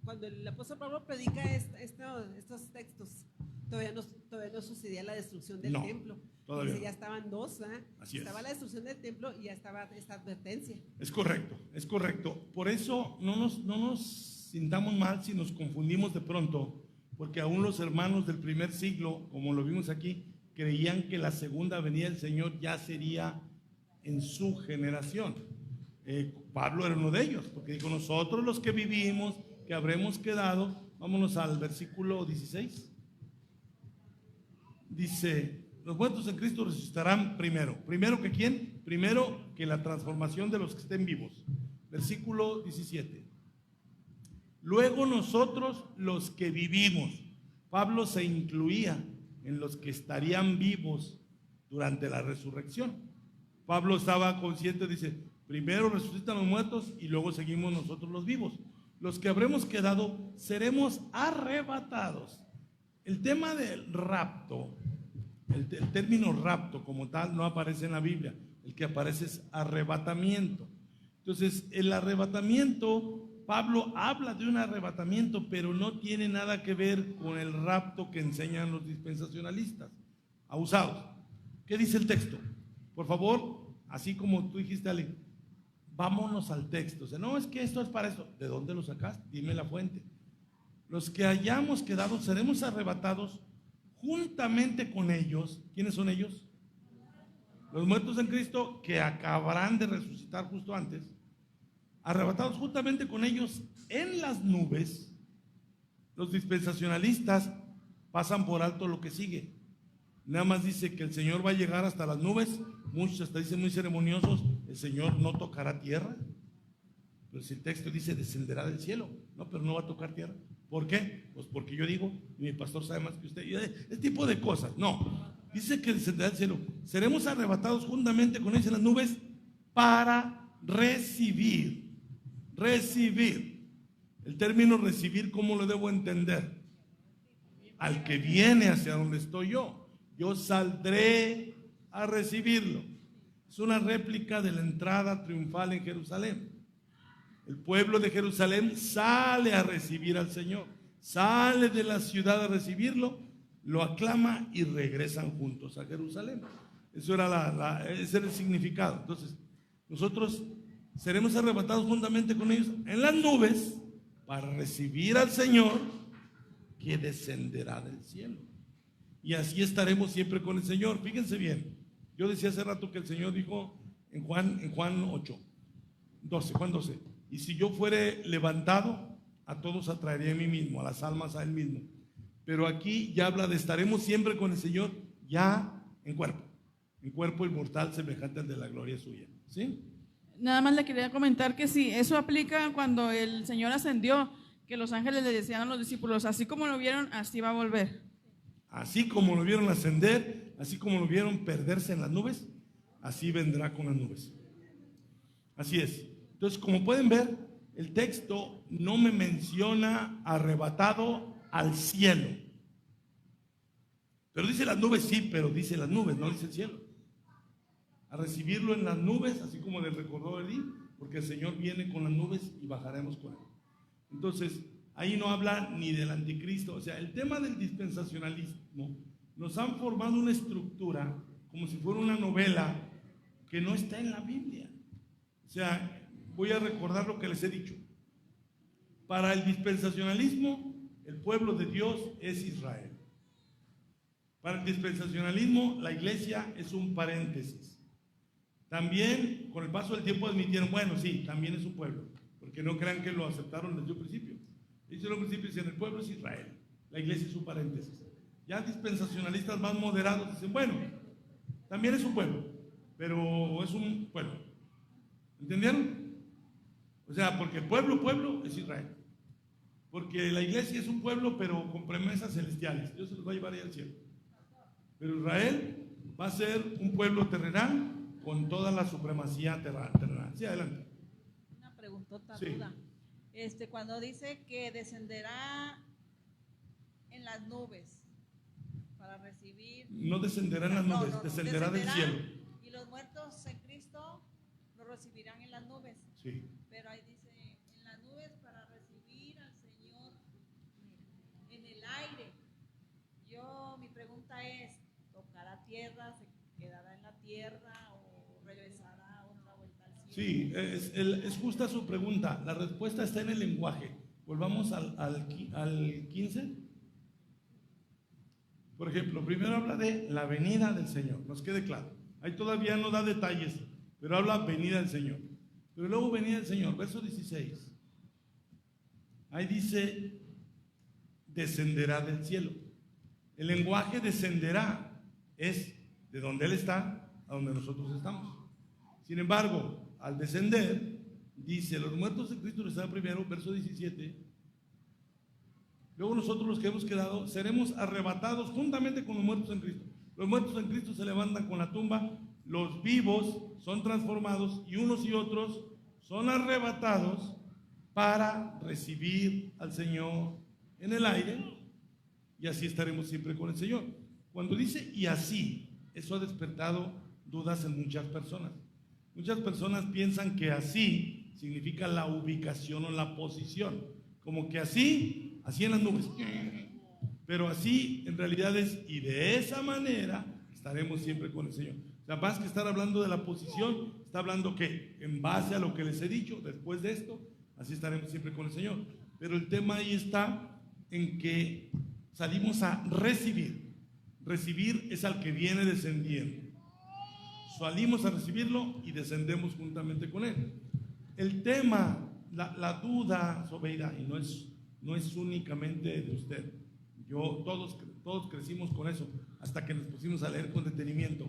cuando el apóstol Pablo predica estos textos, todavía no sucedía la destrucción del No, templo. todavía Dice, no. ya estaban dos, ¿verdad? Así es. Estaba la destrucción del templo y ya estaba esta advertencia. Es correcto, es correcto. Por eso no nos sintamos mal si nos confundimos de pronto, porque aún los hermanos del primer siglo, como lo vimos aquí, creían que la segunda venida del Señor ya sería en su generación. Pablo era uno de ellos, porque dijo, nosotros los que vivimos, que habremos quedado, vámonos al versículo 16. Dice, los muertos en Cristo resucitarán primero. ¿Primero que quién? Primero que la transformación de los que estén vivos. Versículo 17. Luego nosotros los que vivimos. Pablo se incluía en los que estarían vivos durante la resurrección. Pablo estaba consciente, dice, primero resucitan los muertos y luego seguimos nosotros los vivos. Los que habremos quedado seremos arrebatados. El tema del rapto, el término rapto como tal no aparece en la Biblia. El que aparece es arrebatamiento. Entonces, el arrebatamiento, Pablo habla de un arrebatamiento, pero no tiene nada que ver con el rapto que enseñan los dispensacionalistas, abusados. ¿Qué dice el texto? Por favor, así como tú dijiste, Ale, vámonos al texto. O sea, no, es que esto es para eso. ¿De dónde lo sacaste? Dime la fuente. Los que hayamos quedado seremos arrebatados juntamente con ellos. ¿Quiénes son ellos? Los muertos en Cristo que acabarán de resucitar justo antes, arrebatados juntamente con ellos en las nubes. Los dispensacionalistas pasan por alto lo que sigue. Nada más dice que el Señor va a llegar hasta las nubes. Muchos hasta dicen muy ceremoniosos, el Señor no tocará tierra. Pero si el texto dice descenderá del cielo, no, pero no va a tocar tierra. ¿Por qué? Pues porque yo digo, y mi pastor sabe más que usted, y ese tipo de cosas. No, dice que descenderá del cielo. Seremos arrebatados juntamente con ellos en las nubes para recibir. El término recibir, ¿cómo lo debo entender? Al que viene hacia donde estoy yo. Yo saldré a recibirlo. Es una réplica de la entrada triunfal en Jerusalén. El pueblo de Jerusalén sale a recibir al Señor, sale de la ciudad a recibirlo, lo aclama y regresan juntos a Jerusalén. Eso era ese era el significado. Entonces, nosotros seremos arrebatados juntamente con ellos en las nubes para recibir al Señor que descenderá del cielo. Y así estaremos siempre con el Señor. Fíjense bien, yo decía hace rato que el Señor dijo en Juan 8, 12, Juan 12, y si yo fuere levantado, a todos atraeré a mí mismo, a las almas a Él mismo. Pero aquí ya habla de estaremos siempre con el Señor ya en cuerpo inmortal semejante al de la gloria suya. ¿Sí? Nada más le quería comentar que sí, eso aplica cuando el Señor ascendió, que los ángeles le decían a los discípulos, así como lo vieron, así va a volver. Así como lo vieron ascender, así como lo vieron perderse en las nubes, así vendrá con las nubes. Así es. Entonces, como pueden ver, el texto no me menciona arrebatado al cielo. Pero dice las nubes, sí, pero dice las nubes, no dice el cielo. A recibirlo en las nubes, así como le recordó Elí, porque el Señor viene con las nubes y bajaremos con él. Entonces, ahí no habla ni del anticristo. O sea, el tema del dispensacionalismo nos han formado una estructura como si fuera una novela que no está en la Biblia. O sea, voy a recordar lo que les he dicho. Para el dispensacionalismo, el pueblo de Dios es Israel. Para el dispensacionalismo, la iglesia es un paréntesis. También, con el paso del tiempo admitieron, bueno, sí, también es un pueblo, porque no crean que lo aceptaron desde un principio. Dicen al principio, dicen, el pueblo es Israel, la iglesia es un paréntesis. Ya dispensacionalistas más moderados dicen, bueno, también es un pueblo, pero es un pueblo. ¿Entendieron? O sea, porque el pueblo es Israel. Porque la iglesia es un pueblo, pero con promesas celestiales. Dios se los va a llevar ahí al cielo. Pero Israel va a ser un pueblo terrenal con toda la supremacía terrenal. Sí, adelante. Una preguntota Sí. duda. Cuando dice que descenderá en las nubes para recibir. No descenderá en las nubes, descenderá del cielo. Y los muertos en Cristo lo recibirán en las nubes. Sí. Pero ahí dice en las aire. Mi pregunta es, ¿tocará tierra, se quedará en la tierra o regresará otra vuelta al cielo? Sí, es justa su pregunta. La respuesta está en el lenguaje. Volvamos al 15. Por ejemplo, primero habla de la venida del Señor, nos quede claro. Ahí todavía no da detalles, pero habla venida del Señor. Pero luego venida del Señor, verso 16. Ahí dice, descenderá del cielo. El lenguaje descenderá es de donde Él está a donde nosotros estamos. Sin embargo, al descender, dice, los muertos en Cristo están primero, verso 17. Luego nosotros los que hemos quedado seremos arrebatados juntamente con los muertos en Cristo. Los muertos en Cristo se levantan con la tumba, los vivos son transformados y unos y otros son arrebatados para recibir al Señor en el aire y así estaremos siempre con el Señor. Cuando dice y así, eso ha despertado dudas en muchas personas. Muchas personas piensan que así significa la ubicación o la posición, como que así en las nubes, pero así en realidad es, y de esa manera estaremos siempre con el Señor. O sea, más que estar hablando de la posición, está hablando que en base a lo que les he dicho, después de esto, así estaremos siempre con el Señor. Pero el tema ahí está en que salimos a recibir. Recibir es al que viene descendiendo. Salimos a recibirlo y descendemos juntamente con Él. El tema, la duda, Sobeida, y no es únicamente de usted. Todos crecimos con eso hasta que nos pusimos a leer con detenimiento.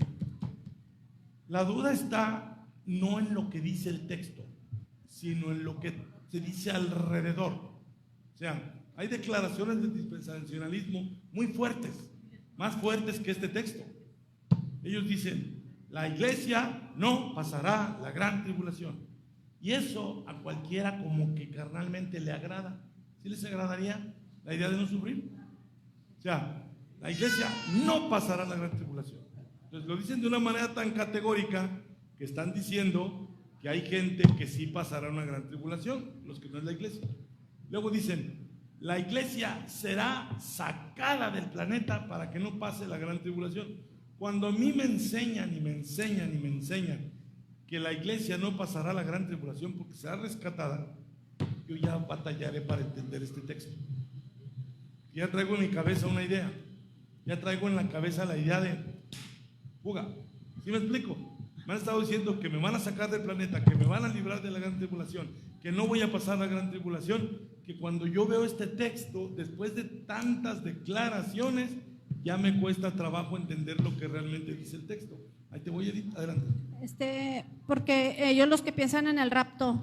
La duda está no en lo que dice el texto, sino en lo que se dice alrededor. O sea, hay declaraciones del dispensacionalismo muy fuertes, más fuertes que este texto. Ellos dicen, la iglesia no pasará la gran tribulación. Y eso a cualquiera como que carnalmente le agrada. ¿Sí les agradaría la idea de no sufrir? O sea, la iglesia no pasará la gran tribulación. Entonces lo dicen de una manera tan categórica que están diciendo que hay gente que sí pasará una gran tribulación, los que no es la iglesia. Luego dicen, la iglesia será sacada del planeta para que no pase la gran tribulación. Cuando a mí me enseñan que la iglesia no pasará la gran tribulación porque será rescatada, yo ya batallaré para entender este texto. Ya traigo en mi cabeza una idea. Ya traigo en la cabeza la idea de fuga. ¿Sí me explico? Me han estado diciendo que me van a sacar del planeta, que me van a librar de la gran tribulación, que no voy a pasar la gran tribulación, que cuando yo veo este texto, después de tantas declaraciones, ya me cuesta trabajo entender lo que realmente dice el texto. Ahí te voy, Edith, adelante. Porque ellos los que piensan en el rapto,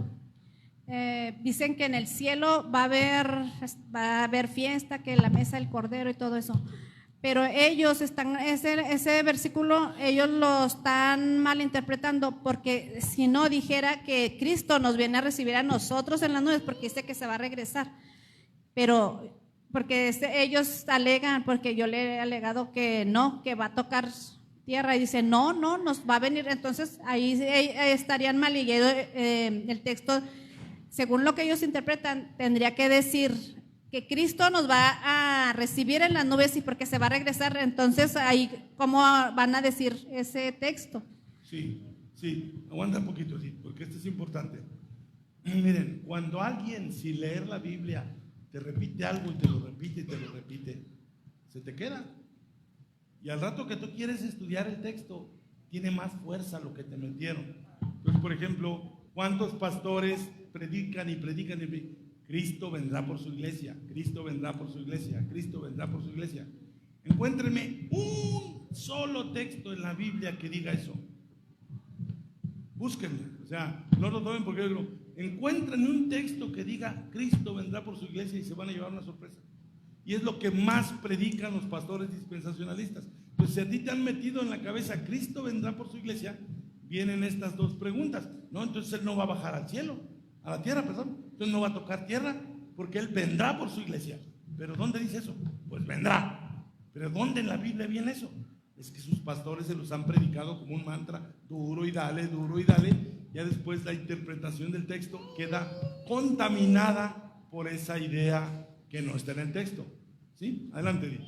dicen que en el cielo va a haber fiesta, que la mesa del cordero y todo eso, pero ellos ese versículo ellos lo están malinterpretando, porque si no dijera que Cristo nos viene a recibir a nosotros en las nubes, porque dice que se va a regresar, pero porque ellos alegan, porque yo le he alegado que no, que va a tocar tierra, y dice no, nos va a venir. Entonces ahí estarían mal leído el texto. Según lo que ellos interpretan, tendría que decir que Cristo nos va a recibir en las nubes y porque se va a regresar. Entonces, ahí, ¿cómo van a decir ese texto? Sí, aguanta un poquito, sí, porque esto es importante. Miren, cuando alguien, sin leer la Biblia, te repite algo y te lo repite, se te queda. Y al rato que tú quieres estudiar el texto, tiene más fuerza lo que te metieron. Entonces, por ejemplo, ¿cuántos pastores predican? Cristo vendrá por su iglesia, Cristo vendrá por su iglesia, Cristo vendrá por su iglesia. Encuéntrenme un solo texto en la Biblia que diga eso. Búsquenlo, o sea, no lo tomen porque yo digo, encuentren un texto que diga Cristo vendrá por su iglesia y se van a llevar una sorpresa. Y es lo que más predican los pastores dispensacionalistas. Pues si a ti te han metido en la cabeza Cristo vendrá por su iglesia, vienen estas dos preguntas. No, entonces Él no va a bajar al cielo, a la tierra, perdón. Entonces no va a tocar tierra, porque Él vendrá por su iglesia. ¿Pero dónde dice eso? Pues vendrá. ¿Pero dónde en la Biblia viene eso? Es que sus pastores se los han predicado como un mantra, duro y dale. Ya después la interpretación del texto queda contaminada por esa idea que no está en el texto. ¿Sí? Adelante, Di.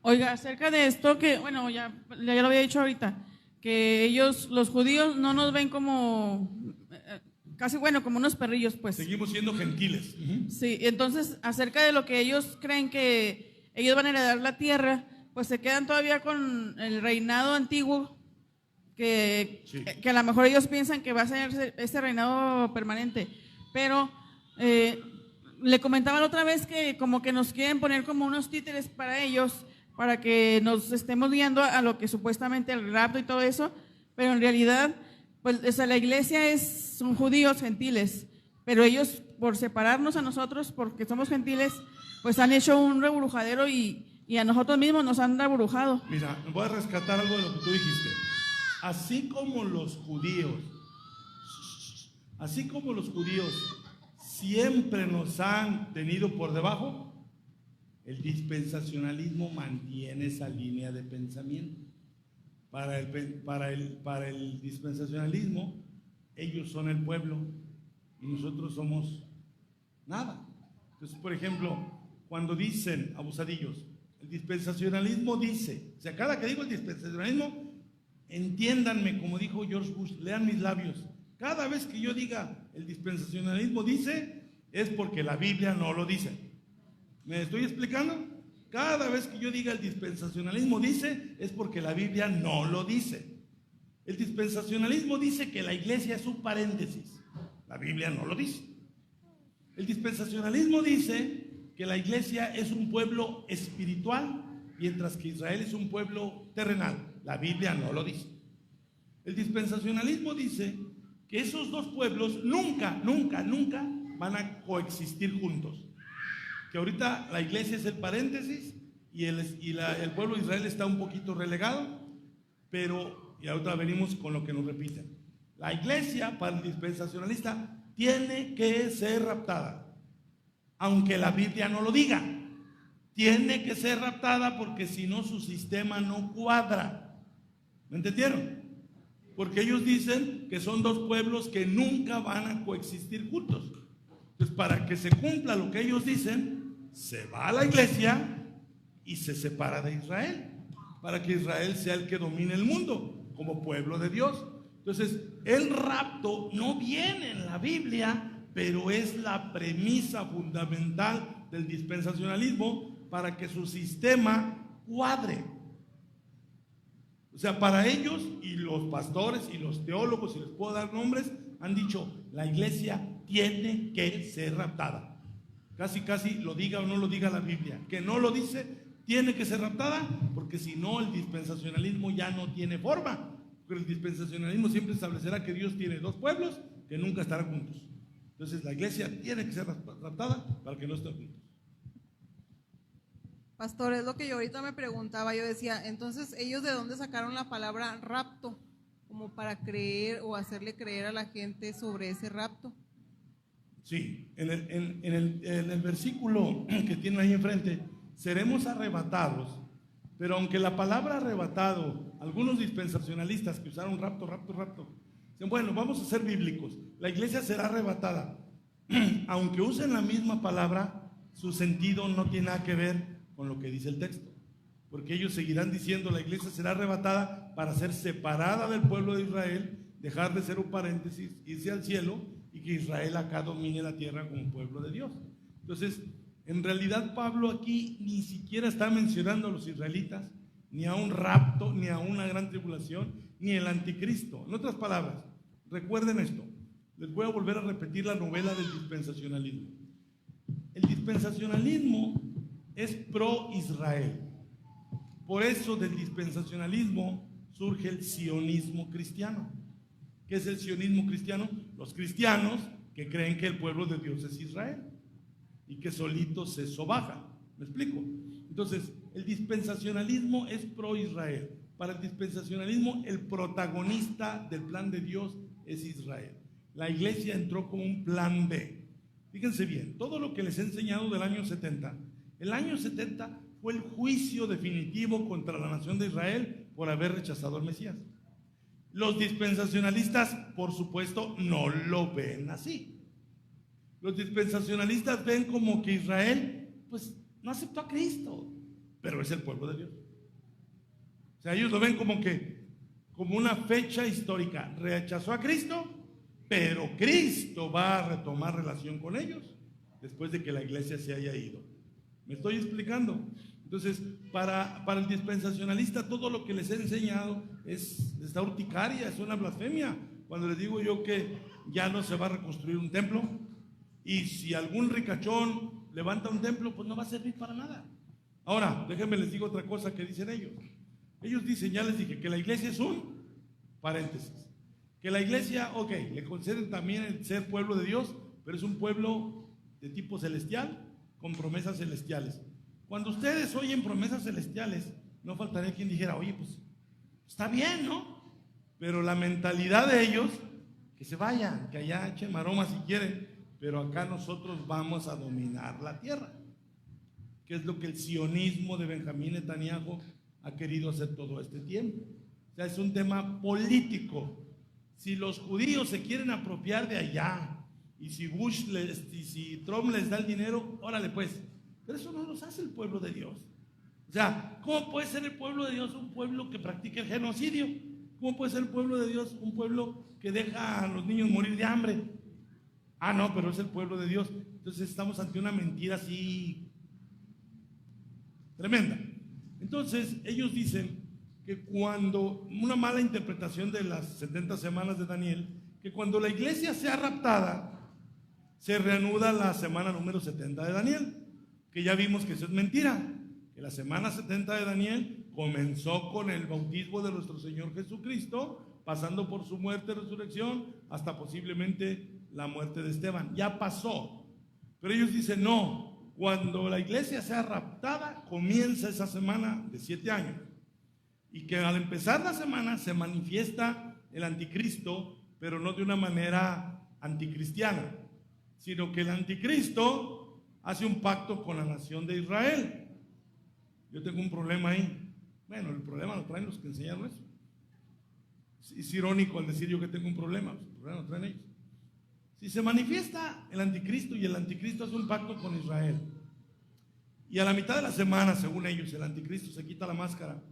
Oiga, acerca de esto que, bueno, ya lo había dicho ahorita, que ellos, los judíos, no nos ven como, casi bueno, como unos perrillos, pues. Seguimos siendo gentiles. Sí, entonces, acerca de lo que ellos creen que ellos van a heredar la tierra, pues se quedan todavía con el reinado antiguo, que a lo mejor ellos piensan que va a ser este reinado permanente, pero le comentaba la otra vez que como que nos quieren poner como unos títeres para ellos, para que nos estemos guiando a lo que supuestamente el rapto y todo eso, pero en realidad, pues la iglesia son judíos gentiles, pero ellos por separarnos a nosotros, porque somos gentiles, pues han hecho un reburujadero y a nosotros mismos nos han reburujado. Mira, voy a rescatar algo de lo que tú dijiste. Así como los judíos siempre nos han tenido por debajo, el dispensacionalismo mantiene esa línea de pensamiento. Para el dispensacionalismo, ellos son el pueblo y nosotros somos nada. Entonces, por ejemplo, cuando dicen abusadillos, el dispensacionalismo dice, o sea, cada que digo el dispensacionalismo, entiéndanme, como dijo George Bush, lean mis labios. Cada vez que yo diga el dispensacionalismo dice, es porque la Biblia no lo dice. ¿Me estoy explicando? Cada vez que yo diga el dispensacionalismo dice, es porque la Biblia no lo dice. El dispensacionalismo dice que la iglesia es un paréntesis. La Biblia no lo dice. El dispensacionalismo dice que la iglesia es un pueblo espiritual, mientras que Israel es un pueblo terrenal. La Biblia no lo dice. El dispensacionalismo dice que esos dos pueblos nunca van a coexistir juntos. Que ahorita la iglesia es el paréntesis y el pueblo de Israel está un poquito relegado, pero y ahorita venimos con lo que nos repiten. La iglesia, para el dispensacionalista, tiene que ser raptada, aunque la Biblia no lo diga. Tiene que ser raptada porque si no su sistema no cuadra. ¿Me entendieron? Porque ellos dicen que son dos pueblos que nunca van a coexistir juntos. Entonces, para que se cumpla lo que ellos dicen, se va a la iglesia y se separa de Israel, para que Israel sea el que domine el mundo como pueblo de Dios. Entonces, el rapto no viene en la Biblia, pero es la premisa fundamental del dispensacionalismo para que su sistema cuadre. O sea, para ellos y los pastores y los teólogos, si les puedo dar nombres, han dicho, la iglesia tiene que ser raptada. Casi lo diga o no lo diga la Biblia. Que no lo dice, tiene que ser raptada, porque si no el dispensacionalismo ya no tiene forma. Porque el dispensacionalismo siempre establecerá que Dios tiene dos pueblos que nunca estarán juntos. Entonces la iglesia tiene que ser raptada para que no estén juntos. Pastor, es lo que yo ahorita me preguntaba. Yo decía, entonces, ¿ellos de dónde sacaron la palabra rapto? Como para creer o hacerle creer a la gente sobre ese rapto. Sí, en el versículo que tienen ahí enfrente, seremos arrebatados, pero aunque la palabra arrebatado, algunos dispensacionalistas que usaron rapto, dicen, bueno, vamos a ser bíblicos, la iglesia será arrebatada. Aunque usen la misma palabra, su sentido no tiene nada que ver con lo que dice el texto, porque ellos seguirán diciendo, la iglesia será arrebatada para ser separada del pueblo de Israel, dejar de ser un paréntesis, irse al cielo, y que Israel acá domine la tierra como pueblo de Dios. Entonces, en realidad Pablo aquí ni siquiera está mencionando a los israelitas, ni a un rapto, ni a una gran tribulación, ni el anticristo. En otras palabras, recuerden esto, les voy a volver a repetir la novela del dispensacionalismo. El dispensacionalismo es pro-Israel. Por eso del dispensacionalismo surge el sionismo cristiano. ¿Qué es el sionismo cristiano? Los cristianos que creen que el pueblo de Dios es Israel y que solito se sobaja. ¿Me explico? Entonces, el dispensacionalismo es pro-Israel. Para el dispensacionalismo, el protagonista del plan de Dios es Israel. La iglesia entró como un plan B. Fíjense bien, todo lo que les he enseñado del año 70. El año 70 fue el juicio definitivo contra la nación de Israel por haber rechazado al Mesías. Los dispensacionalistas, por supuesto, no lo ven así. Los dispensacionalistas ven como que Israel, pues no aceptó a Cristo, pero es el pueblo de Dios. O sea, ellos lo ven como una fecha histórica. Rechazó a Cristo, pero Cristo va a retomar relación con ellos después de que la iglesia se haya ido. ¿Me estoy explicando? Entonces, para el dispensacionalista, todo lo que les he enseñado está urticaria, es una blasfemia. Cuando les digo yo que ya no se va a reconstruir un templo, y si algún ricachón levanta un templo, pues no va a servir para nada. Ahora, déjenme les digo otra cosa que dicen ellos. Ellos dicen, ya les dije, que la iglesia es un paréntesis. Que la iglesia, ok, le conceden también el ser pueblo de Dios, pero es un pueblo de tipo celestial, con promesas celestiales. Cuando ustedes oyen promesas celestiales, no faltaría quien dijera, oye, pues está bien, ¿no? Pero la mentalidad de ellos, que se vayan, que allá echen maroma si quieren, pero acá nosotros vamos a dominar la tierra, que es lo que el sionismo de Benjamín Netanyahu ha querido hacer todo este tiempo. O sea, es un tema político. Si los judíos se quieren apropiar de allá, y si si Trump les da el dinero, órale pues, pero eso no los hace el pueblo de Dios. O sea, ¿cómo puede ser el pueblo de Dios un pueblo que practica el genocidio? ¿Cómo puede ser el pueblo de Dios un pueblo que deja a los niños morir de hambre? Ah, no, pero es el pueblo de Dios. Entonces estamos ante una mentira así tremenda. Entonces ellos dicen que cuando, una mala interpretación de las 70 semanas de Daniel, que cuando la iglesia sea raptada, se reanuda la semana número 70 de Daniel, que ya vimos que eso es mentira, que la semana 70 de Daniel comenzó con el bautismo de nuestro Señor Jesucristo, pasando por su muerte y resurrección, hasta posiblemente la muerte de Esteban. Ya pasó. Pero ellos dicen, no, cuando la iglesia sea raptada, comienza esa semana de 7 años. Y que al empezar la semana se manifiesta el anticristo, pero no de una manera anticristiana, sino que el anticristo hace un pacto con la nación de Israel. Yo tengo un problema ahí. Bueno, el problema lo traen los que enseñaron eso. Es irónico al decir yo que tengo un problema. El problema lo traen ellos. Si se manifiesta el anticristo y el anticristo hace un pacto con Israel, y a la mitad de la semana, según ellos, el anticristo se quita la máscara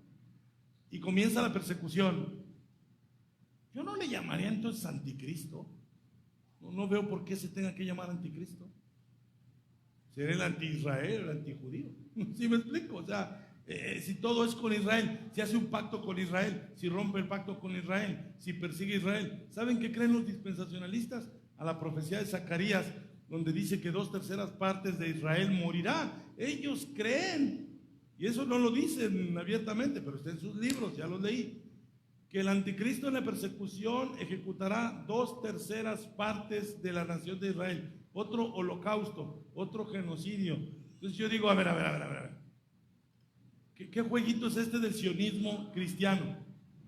y comienza la persecución, yo no le llamaría entonces anticristo. No veo por qué se tenga que llamar anticristo. Será el anti-Israel, el anti-judío. ¿Sí me explico? O sea, si todo es con Israel, si hace un pacto con Israel, si rompe el pacto con Israel, si persigue a Israel. ¿Saben qué creen los dispensacionalistas? A la profecía de Zacarías, donde dice que 2/3 partes de Israel morirá. Ellos creen, y eso no lo dicen abiertamente, pero está en sus libros, ya los leí, que el anticristo en la persecución ejecutará 2/3 partes de la nación de Israel. Otro holocausto, otro genocidio. Entonces yo digo, a ver. ¿Qué jueguito es este del sionismo cristiano?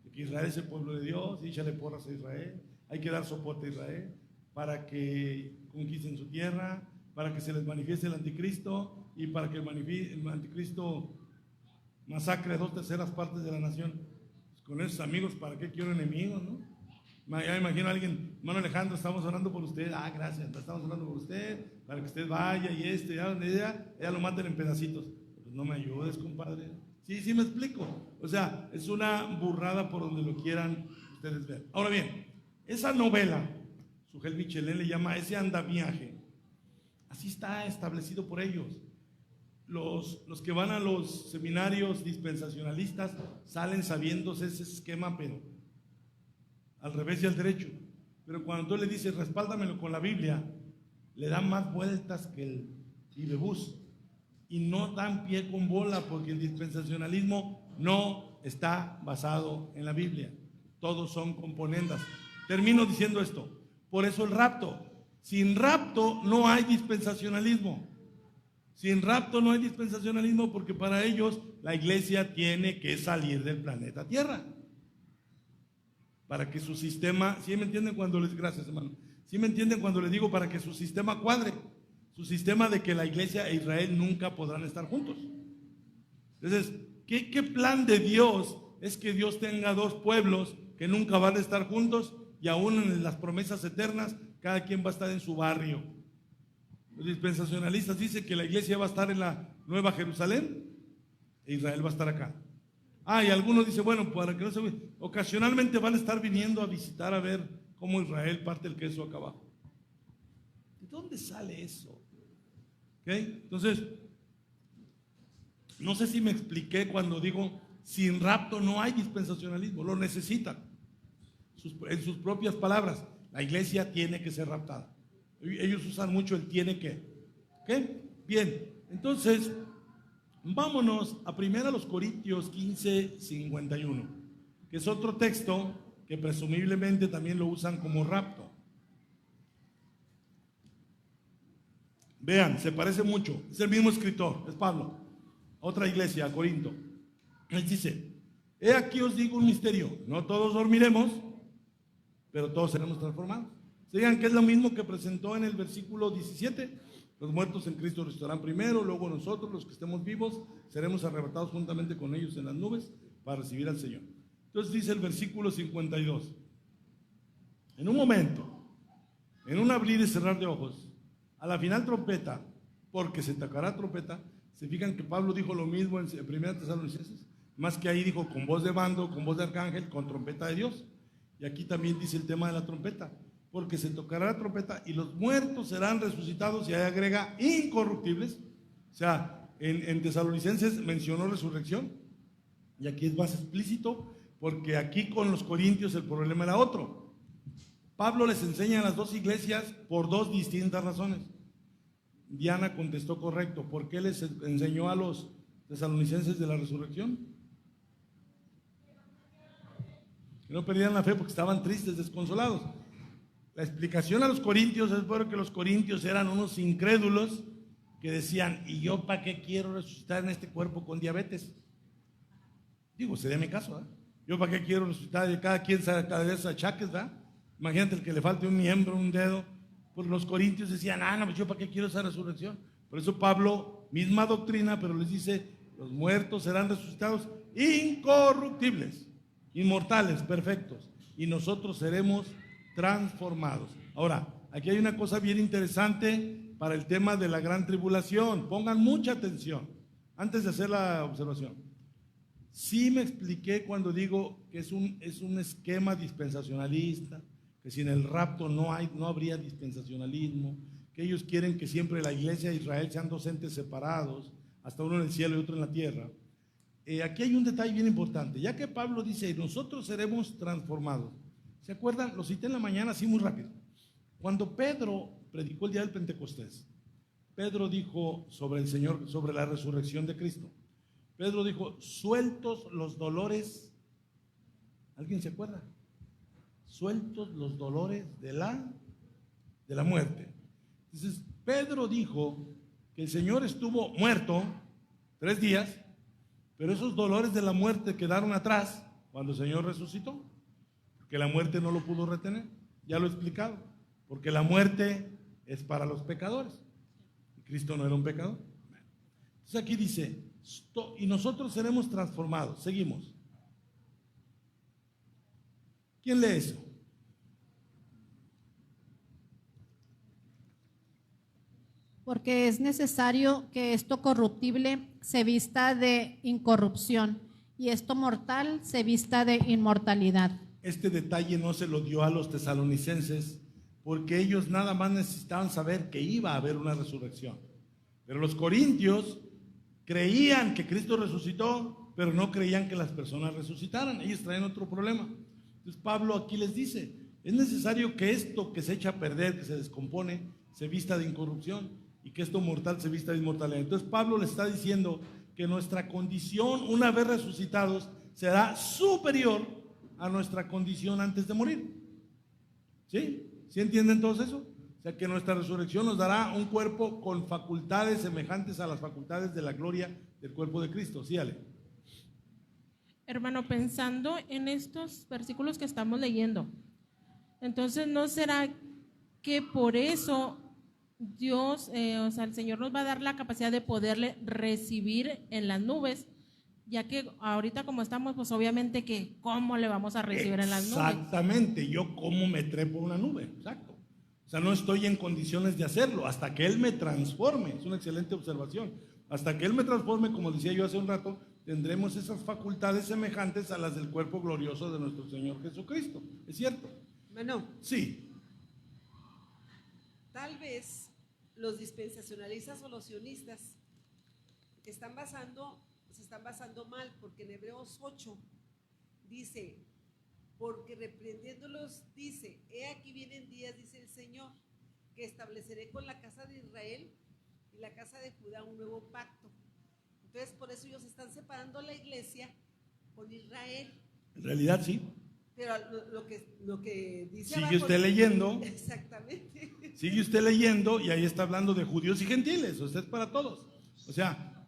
De que Israel es el pueblo de Dios, y échale porras a Israel, hay que dar soporte a Israel para que conquisten su tierra, para que se les manifieste el anticristo y para que el anticristo masacre 2/3 partes de la nación. Pues con esos amigos, ¿para qué quiero enemigos, no? Ya me imagino a alguien, hermano Alejandro, estamos orando por usted. Ah, gracias, estamos orando por usted, para que usted vaya y ya donde ella lo maten en pedacitos. Pues no me ayudes, compadre. Sí me explico. O sea, es una burrada por donde lo quieran ustedes ver. Ahora bien, esa novela, Sujel Michelén le llama ese andamiaje, así está establecido por ellos. Los que van a los seminarios dispensacionalistas salen sabiéndose ese esquema, pero al revés y al derecho. Pero cuando tú le dices, respáldamelo con la Biblia, le dan más vueltas que el Bibebús y no dan pie con bola, porque el dispensacionalismo no está basado en la Biblia. Todos son componendas. Termino diciendo esto. Por eso el rapto. Sin rapto no hay dispensacionalismo. Sin rapto no hay dispensacionalismo, porque para ellos la iglesia tiene que salir del planeta Tierra. Para que su sistema, ¿sí me entienden cuando les, gracias hermano, ¿sí me entienden cuando les digo para que su sistema cuadre? Su sistema de que la iglesia e Israel nunca podrán estar juntos. Entonces, ¿qué plan de Dios es que Dios tenga dos pueblos que nunca van a estar juntos y aún en las promesas eternas cada quien va a estar en su barrio? Los dispensacionalistas dicen que la iglesia va a estar en la Nueva Jerusalén e Israel va a estar acá. Y algunos dicen, bueno, para que no se... Ocasionalmente van a estar viniendo a visitar a ver cómo Israel parte el queso acá abajo. ¿De dónde sale eso? ¿Ok? Entonces, no sé si me expliqué cuando digo, sin rapto no hay dispensacionalismo, lo necesitan. En sus propias palabras, la iglesia tiene que ser raptada. Ellos usan mucho el tiene que. ¿Ok? Bien, entonces, vámonos a 1 Corintios 15, 51, que es otro texto que presumiblemente también lo usan como rapto. Vean, se parece mucho, es el mismo escritor, es Pablo, otra iglesia, Corinto. Él dice, he aquí os digo un misterio, no todos dormiremos, pero todos seremos transformados. ¿Se digan que es lo mismo que presentó en el versículo 17? Los muertos en Cristo resucitarán primero, luego nosotros, los que estemos vivos, seremos arrebatados juntamente con ellos en las nubes para recibir al Señor. Entonces dice el versículo 52, en un momento, en un abrir y cerrar de ojos, a la final trompeta, porque se tocará trompeta. ¿Se fijan que Pablo dijo lo mismo en 1 Tesalonicenses? Más que ahí dijo con voz de mando, con voz de arcángel, con trompeta de Dios. Y aquí también dice el tema de la trompeta, porque se tocará la trompeta y los muertos serán resucitados, y ahí agrega incorruptibles. O sea, en Tesalonicenses mencionó resurrección, y aquí es más explícito, porque aquí con los corintios el problema era otro. Pablo les enseña a las dos iglesias por dos distintas razones. Diana contestó correcto. ¿Por qué les enseñó a los tesalonicenses de la resurrección? Que no perdieran la fe porque estaban tristes, desconsolados. La explicación a los corintios es porque los corintios eran unos incrédulos que decían, ¿y yo para qué quiero resucitar en este cuerpo con diabetes? Digo, sería mi caso, ¿eh? ¿Yo para qué quiero resucitar? De cada quien sabe cada vez achaques, ¿verdad? Imagínate el que le falte un miembro, un dedo. Pues los corintios decían, no, pues yo para qué quiero esa resurrección. Por eso Pablo, misma doctrina, pero les dice, los muertos serán resucitados incorruptibles, inmortales, perfectos, y nosotros seremos transformados. Ahora, aquí hay una cosa bien interesante para el tema de la gran tribulación. Pongan mucha atención antes de hacer la observación. Sí me expliqué cuando digo que es un esquema dispensacionalista, que sin el rapto no habría dispensacionalismo, que ellos quieren que siempre la iglesia de Israel sean dos entes separados, hasta uno en el cielo y otro en la tierra. Aquí hay un detalle bien importante, ya que Pablo dice, nosotros seremos transformados. ¿Se acuerdan? Lo cité en la mañana así muy rápido. Cuando Pedro predicó el día del Pentecostés, Pedro dijo sobre el Señor, sobre la resurrección de Cristo. Pedro dijo, sueltos los dolores. ¿Alguien se acuerda? Sueltos los dolores de la muerte. Entonces, Pedro dijo que el Señor estuvo muerto 3 días, pero esos dolores de la muerte quedaron atrás cuando el Señor resucitó, porque la muerte no lo pudo retener. Ya lo he explicado, porque la muerte es para los pecadores. Y Cristo no era un pecador. Entonces aquí dice, y nosotros seremos transformados. Seguimos. ¿Quién lee eso? Porque es necesario que esto corruptible se vista de incorrupción y esto mortal se vista de inmortalidad. Este detalle no se lo dio a los tesalonicenses porque ellos nada más necesitaban saber que iba a haber una resurrección. Pero los corintios creían que Cristo resucitó, pero no creían que las personas resucitaran. Ellos traen otro problema. Entonces Pablo aquí les dice, es necesario que esto que se echa a perder, que se descompone, se vista de incorrupción y que esto mortal se vista de inmortalidad. Entonces Pablo le está diciendo que nuestra condición, una vez resucitados, será superior a nuestra condición antes de morir. ¿Sí? ¿Sí entienden todos eso? O sea, que nuestra resurrección nos dará un cuerpo con facultades semejantes a las facultades de la gloria del cuerpo de Cristo. Sí, Ale. Hermano, pensando en estos versículos que estamos leyendo, entonces ¿no será que por eso Dios, el Señor nos va a dar la capacidad de poderle recibir en las nubes? Ya que ahorita como estamos, pues obviamente que ¿cómo le vamos a recibir en las nubes? Exactamente, yo cómo me trepo una nube, exacto. O sea, no estoy en condiciones de hacerlo hasta que Él me transforme. Es una excelente observación. Hasta que Él me transforme, como decía yo hace un rato, tendremos esas facultades semejantes a las del cuerpo glorioso de nuestro Señor Jesucristo. ¿Es cierto? Hermano, Sí. tal vez los dispensacionalistas o los sionistas se están basando mal, porque en Hebreos 8 dice, porque reprendiéndolos dice, he aquí vienen días, dice el Señor, que estableceré con la casa de Israel y la casa de Judá un nuevo pacto. Entonces, por eso ellos están separando la iglesia con Israel. En realidad sí. Pero lo que dice Sigue abajo, usted leyendo. Exactamente. Sigue usted leyendo y ahí está hablando de judíos y gentiles, o sea, es para todos. O sea,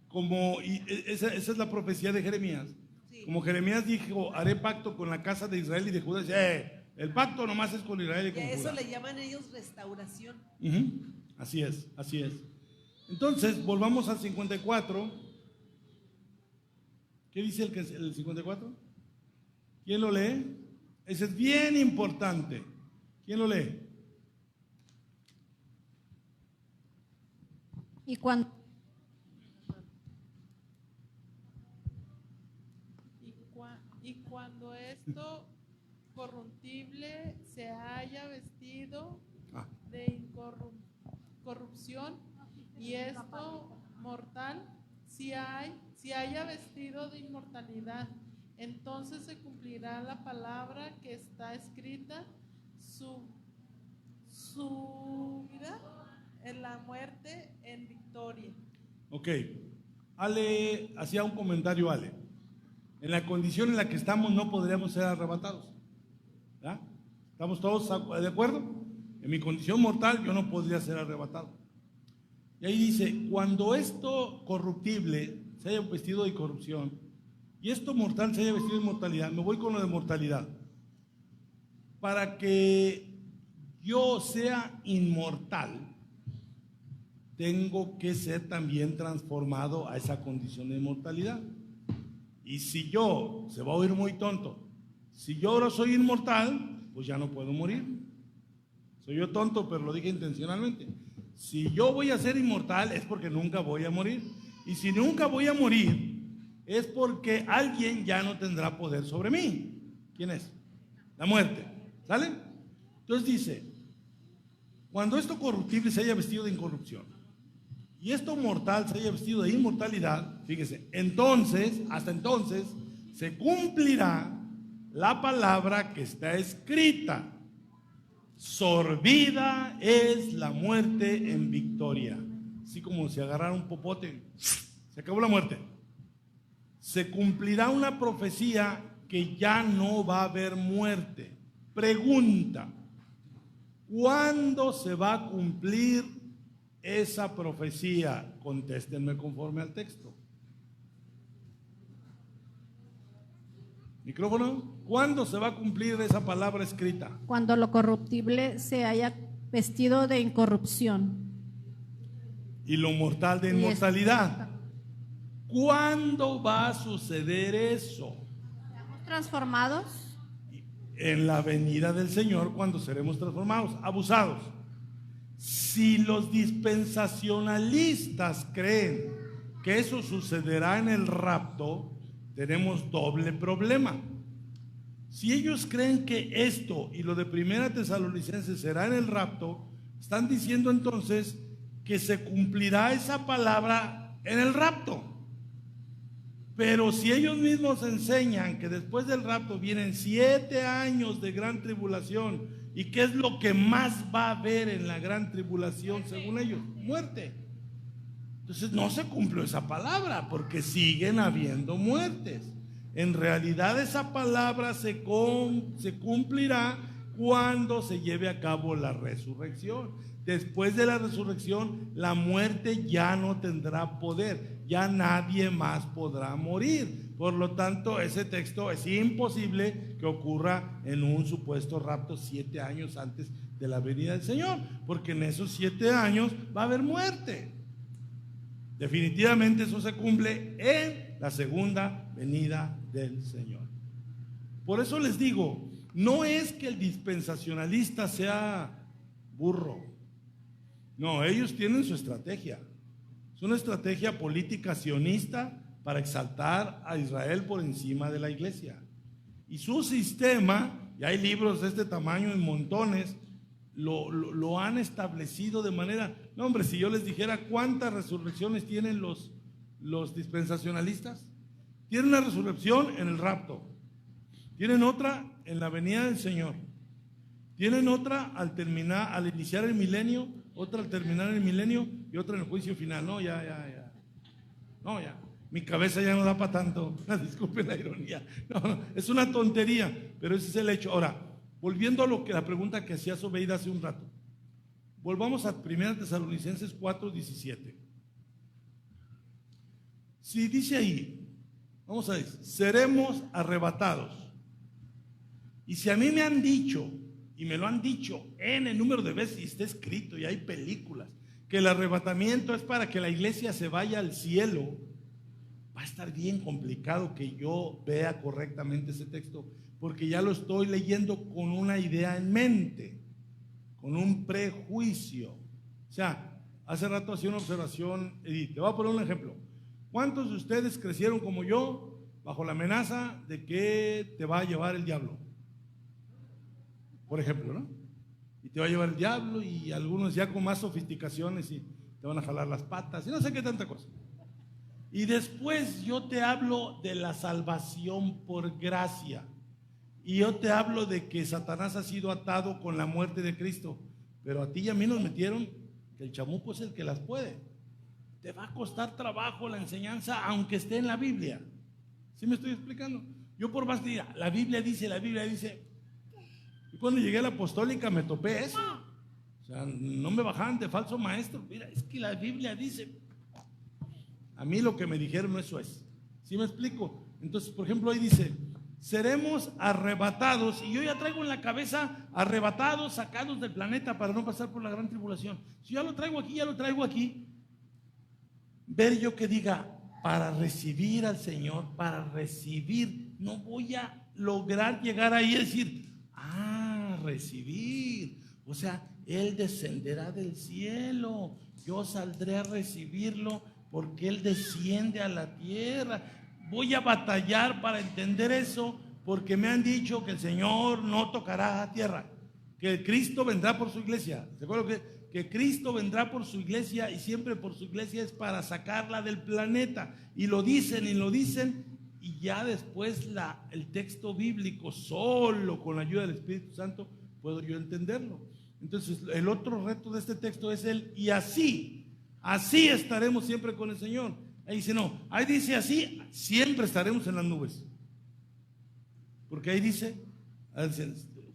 esa es la profecía de Jeremías. Sí. Como Jeremías dijo, haré pacto con la casa de Israel y de Judá, dice, el pacto nomás es con Israel y Y con a eso Judá. le llaman ellos restauración. Ujú. Así es, así es. Entonces, volvamos al 54. ¿Qué dice el 54? ¿Quién lo lee? Ese es bien importante. ¿Quién lo lee? Y cuando Y cuando esto corruptible se haya vestido de corrupción y esto mortal si haya vestido de inmortalidad, entonces se cumplirá la palabra que está escrita, subirá en la muerte en victoria. Ok. Ale hacía un comentario, Ale. En la condición en la que estamos no podríamos ser arrebatados. ¿Verdad? ¿Estamos todos de acuerdo? En mi condición mortal yo no podría ser arrebatado. Y ahí dice, cuando esto corruptible se haya vestido de corrupción y esto mortal se haya vestido de mortalidad, me voy con lo de mortalidad. Para que yo sea inmortal, tengo que ser también transformado a esa condición de inmortalidad. Y si yo, se va a oír muy tonto, si yo ahora soy inmortal, pues ya no puedo morir. Soy yo tonto, pero lo dije intencionalmente. Si yo voy a ser inmortal es porque nunca voy a morir. Y si nunca voy a morir es porque alguien ya no tendrá poder sobre mí. ¿Quién es? La muerte. ¿Sale? Entonces dice, cuando esto corruptible se haya vestido de incorrupción y esto mortal se haya vestido de inmortalidad, fíjese, entonces, hasta entonces, se cumplirá la palabra que está escrita. Sorbida es la muerte en victoria. Así como si agarrara un popote, se acabó la muerte. Se cumplirá una profecía que ya no va a haber muerte. Pregunta, ¿cuándo se va a cumplir esa profecía? Contéstenme conforme al texto. Micrófono. ¿Cuándo se va a cumplir esa palabra escrita? cuando lo corruptible se haya vestido de incorrupción. Y lo mortal de inmortalidad. ¿Cuándo va a suceder eso? ¿Estamos transformados? En la venida del Señor, cuando seremos transformados, abusados. Si los dispensacionalistas creen que eso sucederá en el rapto, tenemos doble problema. Si ellos creen que esto y lo de Primera Tesalonicenses será en el rapto, están diciendo entonces que se cumplirá esa palabra en el rapto. Pero si ellos mismos enseñan que después del rapto vienen 7 años de gran tribulación, ¿y qué es lo que más va a haber en la gran tribulación según ellos? Muerte. Entonces no se cumplió esa palabra porque siguen habiendo muertes. En realidad esa palabra se cumplirá cuando se lleve a cabo la resurrección. Después de la resurrección, la muerte ya no tendrá poder, ya nadie más podrá morir. Por lo tanto, ese texto es imposible que ocurra en un supuesto rapto 7 años antes de la venida del Señor, porque en esos 7 años va a haber muerte. Definitivamente eso se cumple en la segunda venida del Señor. Por eso les digo, no es que el dispensacionalista sea burro. No, ellos tienen su estrategia. Es una estrategia política sionista para exaltar a Israel por encima de la iglesia. Y su sistema, y hay libros de este tamaño en montones, lo han establecido de manera... No, hombre, si yo les dijera cuántas resurrecciones tienen los dispensacionalistas, tienen una resurrección en el rapto, tienen otra en la venida del Señor, tienen otra al iniciar el milenio, otra al terminar el milenio y otra en el juicio final. No, ya. No, ya. Mi cabeza ya no da para tanto. Disculpen la ironía. No, es una tontería, pero ese es el hecho. Ahora, volviendo a la pregunta que hacía Sobeida hace un rato, volvamos a 1 Tesalonicenses 4:17. Si dice ahí, vamos a ver, seremos arrebatados. Y si a mí me han dicho, y me lo han dicho en el número de veces, y está escrito, y hay películas, que el arrebatamiento es para que la iglesia se vaya al cielo, va a estar bien complicado que yo vea correctamente ese texto, porque ya lo estoy leyendo con una idea en mente, con un prejuicio. O sea, hace rato hacía una observación, Edith, te voy a poner un ejemplo. ¿Cuántos de ustedes crecieron como yo bajo la amenaza de que te va a llevar el diablo? Por ejemplo, ¿no? Y te va a llevar el diablo, y algunos ya con más sofisticaciones y te van a jalar las patas y no sé qué tanta cosa. Y después yo te hablo de la salvación por gracia, y yo te hablo de que Satanás ha sido atado con la muerte de Cristo, pero a ti y a mí nos metieron que el chamuco es el que las puede. Te va a costar trabajo la enseñanza aunque esté en la Biblia. ¿Sí me estoy explicando? Yo por más que diga, la Biblia dice, y cuando llegué a la apostólica me topé eso. O sea, no me bajaban de falso maestro. Mira, es que la Biblia dice. A mí lo que me dijeron eso es. ¿Sí me explico? Entonces, por ejemplo, ahí dice, seremos arrebatados, y yo ya traigo en la cabeza arrebatados, sacados del planeta para no pasar por la gran tribulación. Si ya lo traigo aquí, ver yo que diga, para recibir al Señor, no voy a lograr llegar ahí y decir, recibir, o sea, Él descenderá del cielo, yo saldré a recibirlo porque Él desciende a la tierra. Voy a batallar para entender eso, porque me han dicho que el Señor no tocará a tierra, que Cristo vendrá por su iglesia. ¿Se acuerdan que Cristo vendrá por su iglesia, y siempre por su iglesia es para sacarla del planeta? Y lo dicen, y ya después el texto bíblico, solo con la ayuda del Espíritu Santo, puedo yo entenderlo. Entonces, el otro reto de este texto es y así estaremos siempre con el Señor. Ahí dice, no, ahí dice así, siempre estaremos en las nubes. Porque ahí dice,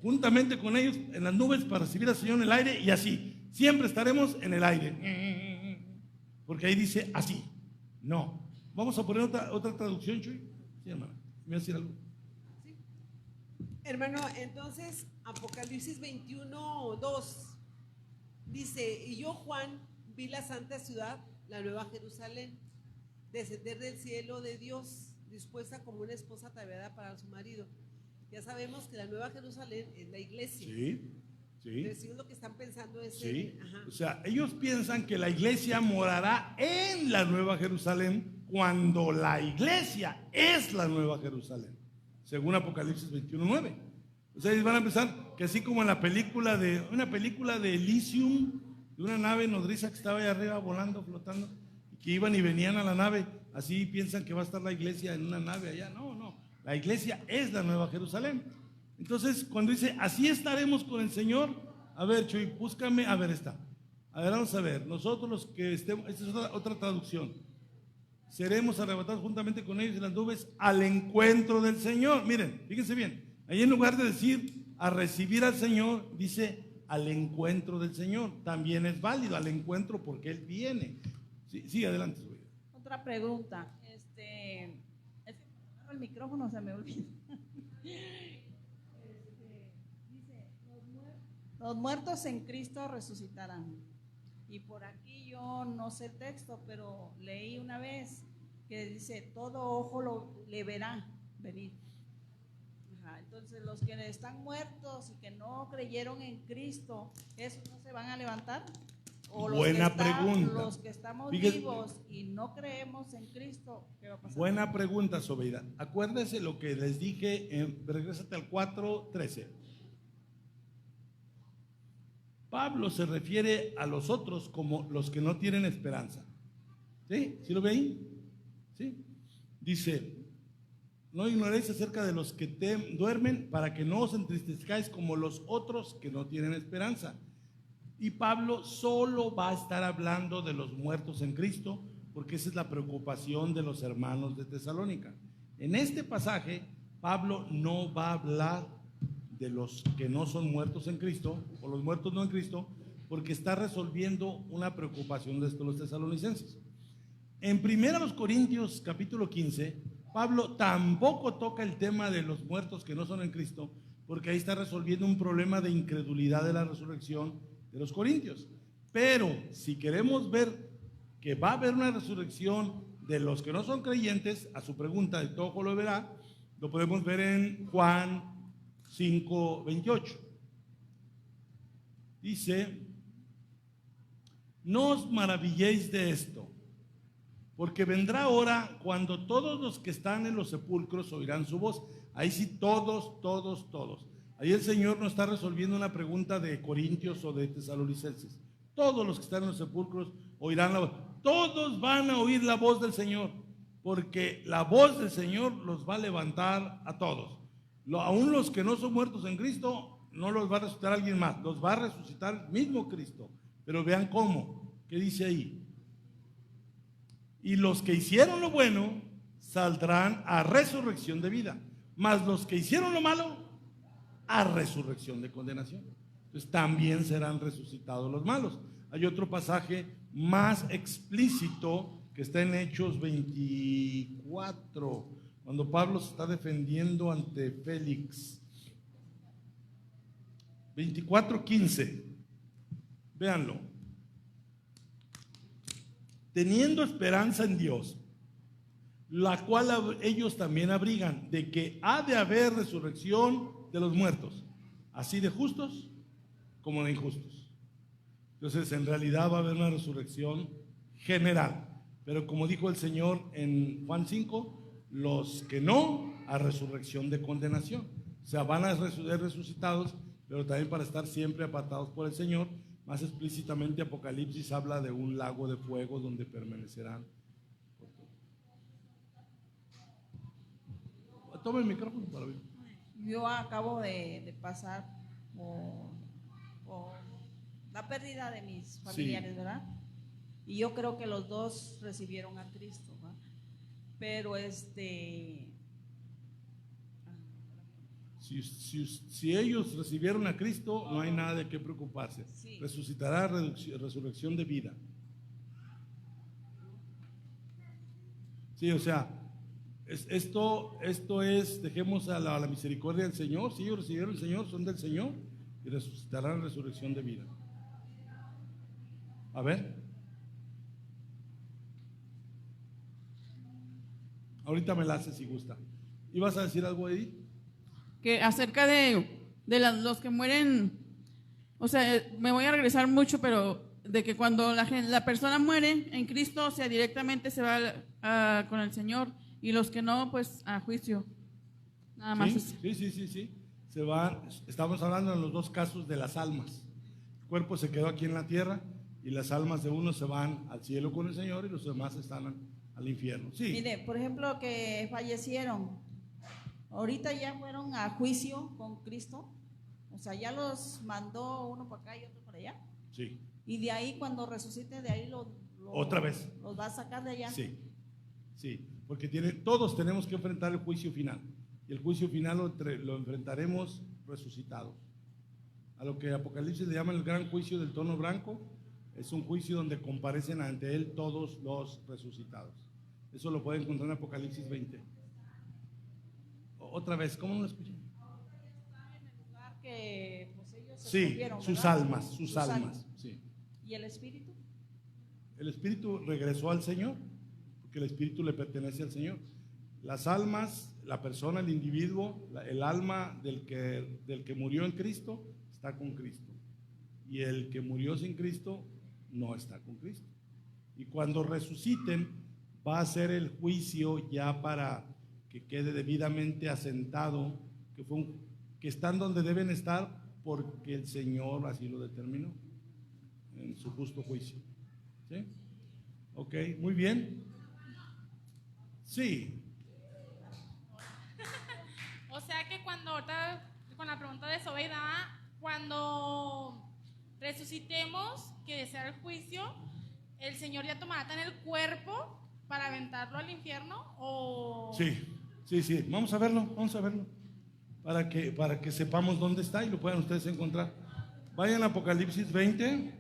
juntamente con ellos en las nubes para recibir al Señor en el aire, y así, siempre estaremos en el aire. Porque ahí dice así. No. Vamos a poner otra traducción, Chuy. Sí, hermano. ¿Me vas a decir algo? Sí. Hermano, entonces, Apocalipsis 21:2 dice, y yo, Juan, vi la santa ciudad, la nueva Jerusalén, descender del cielo de Dios, dispuesta como una esposa ataviada para su marido. Ya sabemos que la nueva Jerusalén es la iglesia. Sí. Entonces, lo que están pensando es... Sí. O sea, ellos piensan que la iglesia morará en la nueva Jerusalén, cuando la iglesia es la nueva Jerusalén, según Apocalipsis 21:9. O sea, ellos van a pensar que así como en una película de Elysium, de una nave nodriza que estaba ahí arriba volando, flotando, y que iban y venían a la nave, así piensan que va a estar la iglesia en una nave allá. No, la iglesia es la nueva Jerusalén. Entonces, cuando dice, así estaremos con el Señor, a ver, Chuy, búscame, a ver, está. A ver, vamos a ver, nosotros los que estemos, esta es otra traducción, seremos arrebatados juntamente con ellos en las nubes al encuentro del Señor. Miren, fíjense bien, ahí en lugar de decir a recibir al Señor, dice al encuentro del Señor. También es válido, al encuentro, porque Él viene. Sí, adelante. Otra pregunta, es que el micrófono se me olvida. Dice, los muertos en Cristo resucitarán. Y por aquí yo no sé el texto, pero leí una vez que dice, todo ojo le verá venir. Entonces, los que están muertos y que no creyeron en Cristo, ¿esos no se van a levantar? O los Buena que pregunta. Los que estamos Fíjese- vivos y no creemos en Cristo, ¿qué va a pasar? Buena pregunta, Sobeida. Acuérdese lo que les dije, regrésate al 4:13. Pablo se refiere a los otros como los que no tienen esperanza. ¿Sí? ¿Sí lo ve ahí? ¿Sí? Dice, no ignoréis acerca de los que duermen para que no os entristezcáis como los otros que no tienen esperanza. Y Pablo solo va a estar hablando de los muertos en Cristo, porque esa es la preocupación de los hermanos de Tesalónica. En este pasaje, Pablo no va a hablar de los que no son muertos en Cristo, o los muertos no en Cristo, porque está resolviendo una preocupación de estos los tesalonicenses. En 1 Corintios capítulo 15, Pablo tampoco toca el tema de los muertos que no son en Cristo, porque ahí está resolviendo un problema de incredulidad de la resurrección de los corintios. Pero si queremos ver que va a haber una resurrección de los que no son creyentes, a su pregunta de todo ojo lo verá, lo podemos ver en Juan 5:28. Dice, no os maravilléis de esto, porque vendrá hora cuando todos los que están en los sepulcros oirán su voz. Ahí sí, todos. Ahí el Señor no está resolviendo una pregunta de corintios o de tesalonicenses. Todos los que están en los sepulcros oirán la voz. Todos van a oír la voz del Señor, porque la voz del Señor los va a levantar a todos. Aún los que no son muertos en Cristo, no los va a resucitar alguien más, los va a resucitar el mismo Cristo. Pero vean cómo, ¿qué dice ahí? Y los que hicieron lo bueno saldrán a resurrección de vida, mas los que hicieron lo malo a resurrección de condenación. Entonces también serán resucitados los malos. Hay otro pasaje más explícito que está en Hechos 24, cuando Pablo se está defendiendo ante Félix. 24:15. Véanlo. Teniendo esperanza en Dios, la cual ellos también abrigan, de que ha de haber resurrección de los muertos, así de justos como de injustos. Entonces, en realidad va a haber una resurrección general, pero como dijo el Señor en Juan 5, los que no, a resurrección de condenación. O sea, van a ser resucitados, pero también para estar siempre apartados por el Señor. Más explícitamente, Apocalipsis habla de un lago de fuego donde permanecerán. Toma el micrófono para ver. Yo acabo de pasar por la pérdida de mis familiares, Sí. ¿verdad? Y yo creo que los dos recibieron a Cristo, ¿verdad? Pero Si ellos recibieron a Cristo, no hay nada de qué preocuparse. Sí. Resucitará resurrección de vida. Sí, o sea, esto es, dejemos a la misericordia del Señor. Si ellos recibieron al Señor, son del Señor y resucitarán resurrección de vida. A ver. Ahorita me la hace si gusta. ¿Ibas a decir algo, Edith? Que acerca de los que mueren, o sea, me voy a regresar mucho, pero de que cuando la persona muere en Cristo, o sea, directamente se va con el Señor, y los que no, pues a juicio. Nada más. Sí. Se van, estamos hablando en los dos casos de las almas. El cuerpo se quedó aquí en la tierra y las almas de unos se van al cielo con el Señor y los demás están al infierno. Sí. mire, por ejemplo, que fallecieron, ahorita ya fueron a juicio con Cristo, o sea, ya los mandó uno para acá y otro para allá. Sí. Y de ahí, cuando resucite, de ahí Otra vez. los va a sacar de allá. Sí, porque todos tenemos que enfrentar el juicio final. Y el juicio final lo enfrentaremos resucitados. A lo que Apocalipsis le llama el gran juicio del trono blanco, es un juicio donde comparecen ante él todos los resucitados. Eso lo pueden encontrar en Apocalipsis 20. Otra vez, ¿cómo no lo escuchan? Que pues ellos se Sí, escogieron, sus ¿verdad? almas, sí. ¿Y el espíritu? El espíritu regresó al Señor, porque el espíritu le pertenece al Señor. Las almas, la persona, el individuo, el alma del que murió en Cristo está con Cristo. Y el que murió sin Cristo no está con Cristo. Y cuando resuciten, va a ser el juicio ya para que quede debidamente asentado, que están donde deben estar porque el Señor así lo determinó en su justo juicio. ¿Sí? Ok, muy bien. Sí. O sea que cuando, ahorita, con la pregunta de Sobeida, cuando resucitemos, que sea el juicio, ¿el Señor ya tomará en el cuerpo para aventarlo al infierno? ¿O? Sí. Vamos a verlo. Para que sepamos dónde está y lo puedan ustedes encontrar. Vayan a Apocalipsis 20.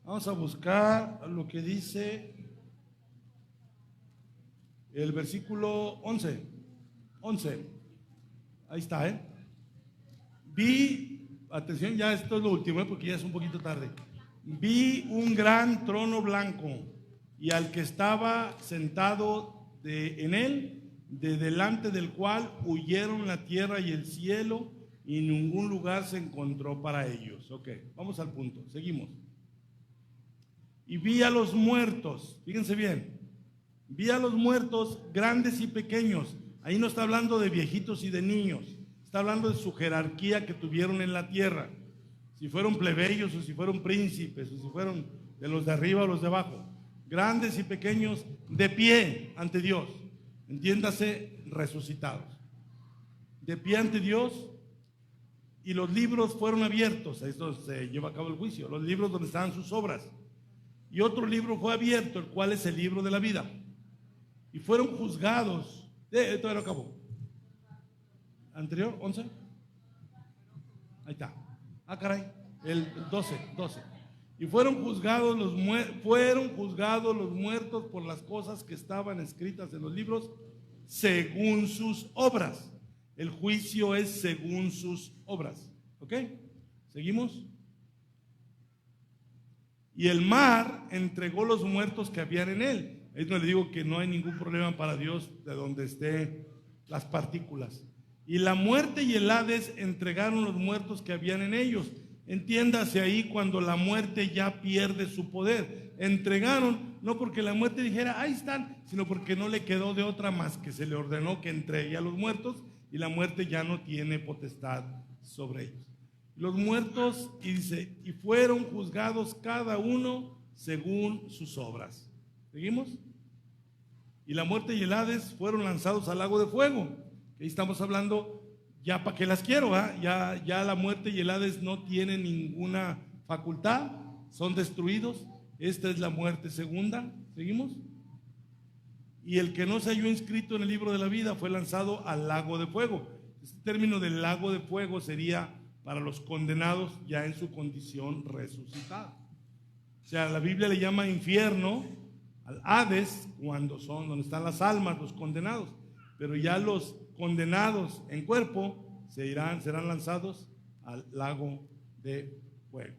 Vamos a buscar lo que dice el versículo 11. Ahí está, Vi, atención, ya esto es lo último, porque ya es un poquito tarde. Vi un gran trono blanco y al que estaba sentado en él, de delante del cual huyeron la tierra y el cielo, y ningún lugar se encontró para ellos. Ok, vamos al punto, seguimos. Y vi a los muertos, fíjense bien, vi a los muertos grandes y pequeños. Ahí no está hablando de viejitos y de niños, está hablando de su jerarquía que tuvieron en la tierra. Si fueron plebeyos o si fueron príncipes o si fueron de los de arriba o los de abajo. Grandes y pequeños de pie ante Dios. Entiéndase, resucitados. De pie ante Dios, y los libros fueron abiertos. Ahí es donde se lleva a cabo el juicio. Los libros donde estaban sus obras. Y otro libro fue abierto, el cual es el libro de la vida. Y fueron juzgados. Todavía no acabó. ¿Anterior? ¿11? Ahí está. Caray. El 12. Y fueron juzgados los muertos por las cosas que estaban escritas en los libros según sus obras. El juicio es según sus obras. ¿Ok? ¿Seguimos? Y el mar entregó los muertos que habían en él. Es donde le digo que no hay ningún problema para Dios de donde estén las partículas. Y la muerte y el Hades entregaron los muertos que habían en ellos. Entiéndase ahí cuando la muerte ya pierde su poder. Entregaron, no porque la muerte dijera, ahí están, sino porque no le quedó de otra más que se le ordenó que entregue a los muertos y la muerte ya no tiene potestad sobre ellos. Los muertos, y dice, y fueron juzgados cada uno según sus obras. ¿Seguimos? Y la muerte y el Hades fueron lanzados al lago de fuego. Ahí estamos hablando, ya para qué las quiero, ya la muerte y el Hades no tienen ninguna facultad, son destruidos. Esta es la muerte segunda. ¿Seguimos? Y el que no se halló inscrito en el libro de la vida fue lanzado al lago de fuego. Este término del lago de fuego sería para los condenados ya en su condición resucitada. O sea, la Biblia le llama infierno al Hades donde están las almas, los condenados. Pero ya los condenados en cuerpo serán lanzados al lago de fuego.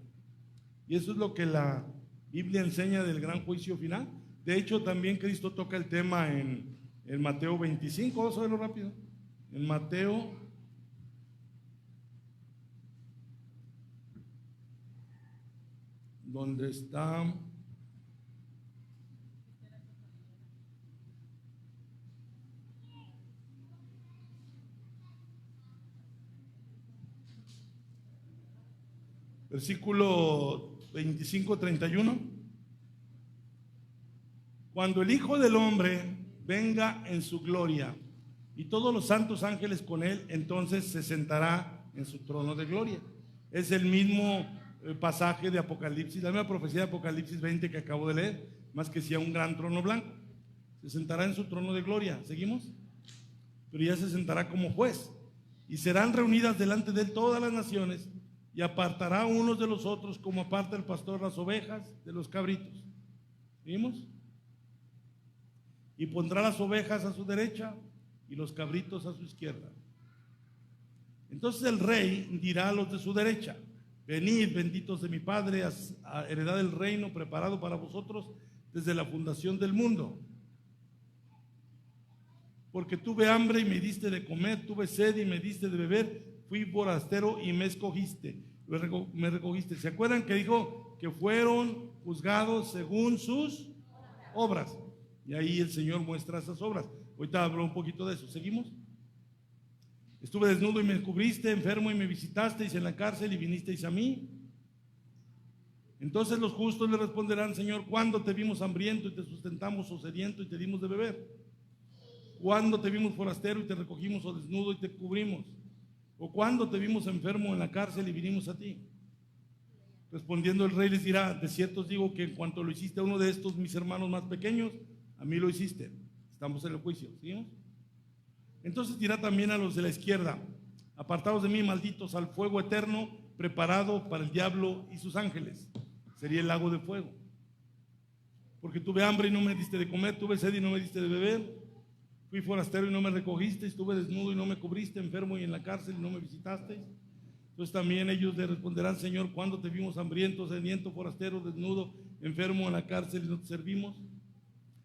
Y eso es lo que la Biblia enseña del gran juicio final. De hecho, también Cristo toca el tema en Mateo 25. Vamos a verlo rápido. En Mateo, donde está versículo 25-31. Cuando el Hijo del Hombre venga en su gloria y todos los santos ángeles con él, entonces se sentará en su trono de gloria. Es el mismo pasaje de Apocalipsis, la misma profecía de Apocalipsis 20 que acabo de leer, más que sea un gran trono blanco. Se sentará en su trono de gloria. ¿Seguimos? Pero ya se sentará como juez y serán reunidas delante de él todas las naciones, y apartará unos de los otros como aparta el pastor las ovejas de los cabritos. ¿Vimos? Y pondrá las ovejas a su derecha y los cabritos a su izquierda. Entonces el rey dirá a los de su derecha: venid, benditos de mi Padre, a heredad el reino preparado para vosotros desde la fundación del mundo. Porque tuve hambre y me diste de comer, tuve sed y me diste de beber, fui forastero y me escogiste, me recogiste. ¿Se acuerdan que dijo que fueron juzgados según sus obras? Y ahí el Señor muestra esas obras. Ahorita hablo un poquito de eso. ¿Seguimos? Estuve desnudo y me cubriste, enfermo y me visitasteis, en la cárcel y vinisteis a mí. Entonces los justos le responderán: Señor, ¿cuándo te vimos hambriento y te sustentamos, o sediento y te dimos de beber? ¿Cuándo te vimos forastero y te recogimos, o desnudo y te cubrimos? ¿O cuándo te vimos enfermo en la cárcel y vinimos a ti? Respondiendo el rey les dirá: de cierto os digo que en cuanto lo hiciste a uno de estos mis hermanos más pequeños, a mí lo hiciste. Estamos en el juicio, ¿sí? Entonces dirá también a los de la izquierda: apartados de mí, malditos, al fuego eterno preparado para el diablo y sus ángeles. Sería el lago de fuego. Porque tuve hambre y no me diste de comer, tuve sed y no me diste de beber, fui forastero y no me recogiste, estuve desnudo y no me cubriste, enfermo y en la cárcel y no me visitasteis. Entonces también ellos le responderán: Señor, ¿cuándo te vimos hambriento, sediento, forastero, desnudo, enfermo en la cárcel y no te servimos?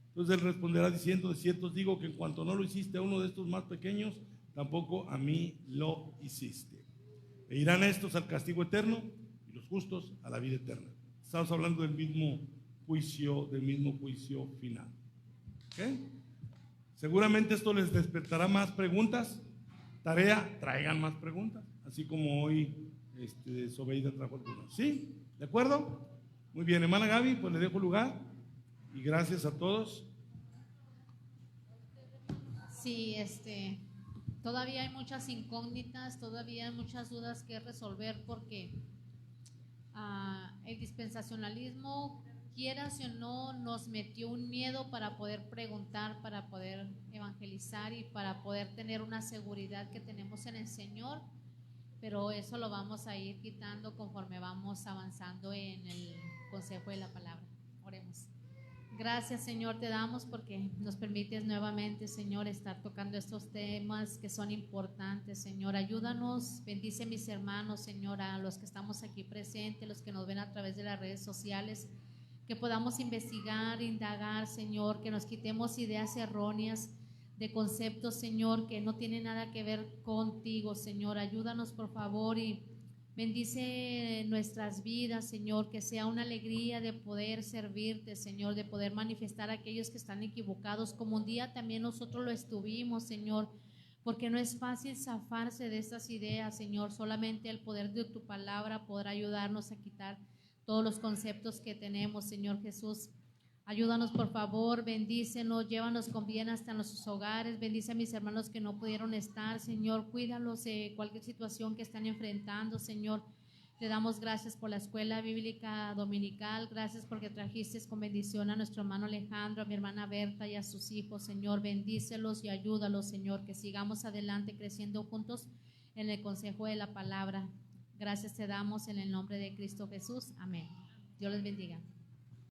Entonces él responderá diciendo: de cierto os digo que en cuanto no lo hiciste a uno de estos más pequeños, tampoco a mí lo hiciste. E irán estos al castigo eterno y los justos a la vida eterna. Estamos hablando del mismo juicio final. ¿Okay? Seguramente esto les despertará más preguntas. Tarea: traigan más preguntas, así como hoy Sobeida trajo algunas. ¿Sí? ¿De acuerdo? Muy bien, hermana Gaby, pues le dejo lugar y gracias a todos. Sí, todavía hay muchas incógnitas, todavía hay muchas dudas que resolver, porque el dispensacionalismo, quieras o no, nos metió un miedo para poder preguntar, para poder evangelizar y para poder tener una seguridad que tenemos en el Señor, pero eso lo vamos a ir quitando conforme vamos avanzando en el consejo de la palabra. Oremos. Gracias, Señor, te damos porque nos permites nuevamente, Señor, estar tocando estos temas que son importantes, Señor. Ayúdanos, bendice a mis hermanos, Señor, a los que estamos aquí presentes, los que nos ven a través de las redes sociales, que podamos investigar, indagar, Señor, que nos quitemos ideas erróneas de conceptos, Señor, que no tienen nada que ver contigo, Señor. Ayúdanos, por favor, y bendice nuestras vidas, Señor, que sea una alegría de poder servirte, Señor, de poder manifestar a aquellos que están equivocados, como un día también nosotros lo estuvimos, Señor, porque no es fácil zafarse de estas ideas, Señor. Solamente el poder de tu palabra podrá ayudarnos a quitar todos los conceptos que tenemos, Señor Jesús. Ayúdanos, por favor, bendícenos, llévanos con bien hasta nuestros hogares, bendice a mis hermanos que no pudieron estar, Señor, cuídalos de cualquier situación que están enfrentando, Señor. Te damos gracias por la escuela bíblica dominical, gracias porque trajiste con bendición a nuestro hermano Alejandro, a mi hermana Berta y a sus hijos, Señor. Bendícelos y ayúdalos, Señor, que sigamos adelante creciendo juntos en el consejo de la palabra. Gracias te damos en el nombre de Cristo Jesús. Amén. Dios les bendiga.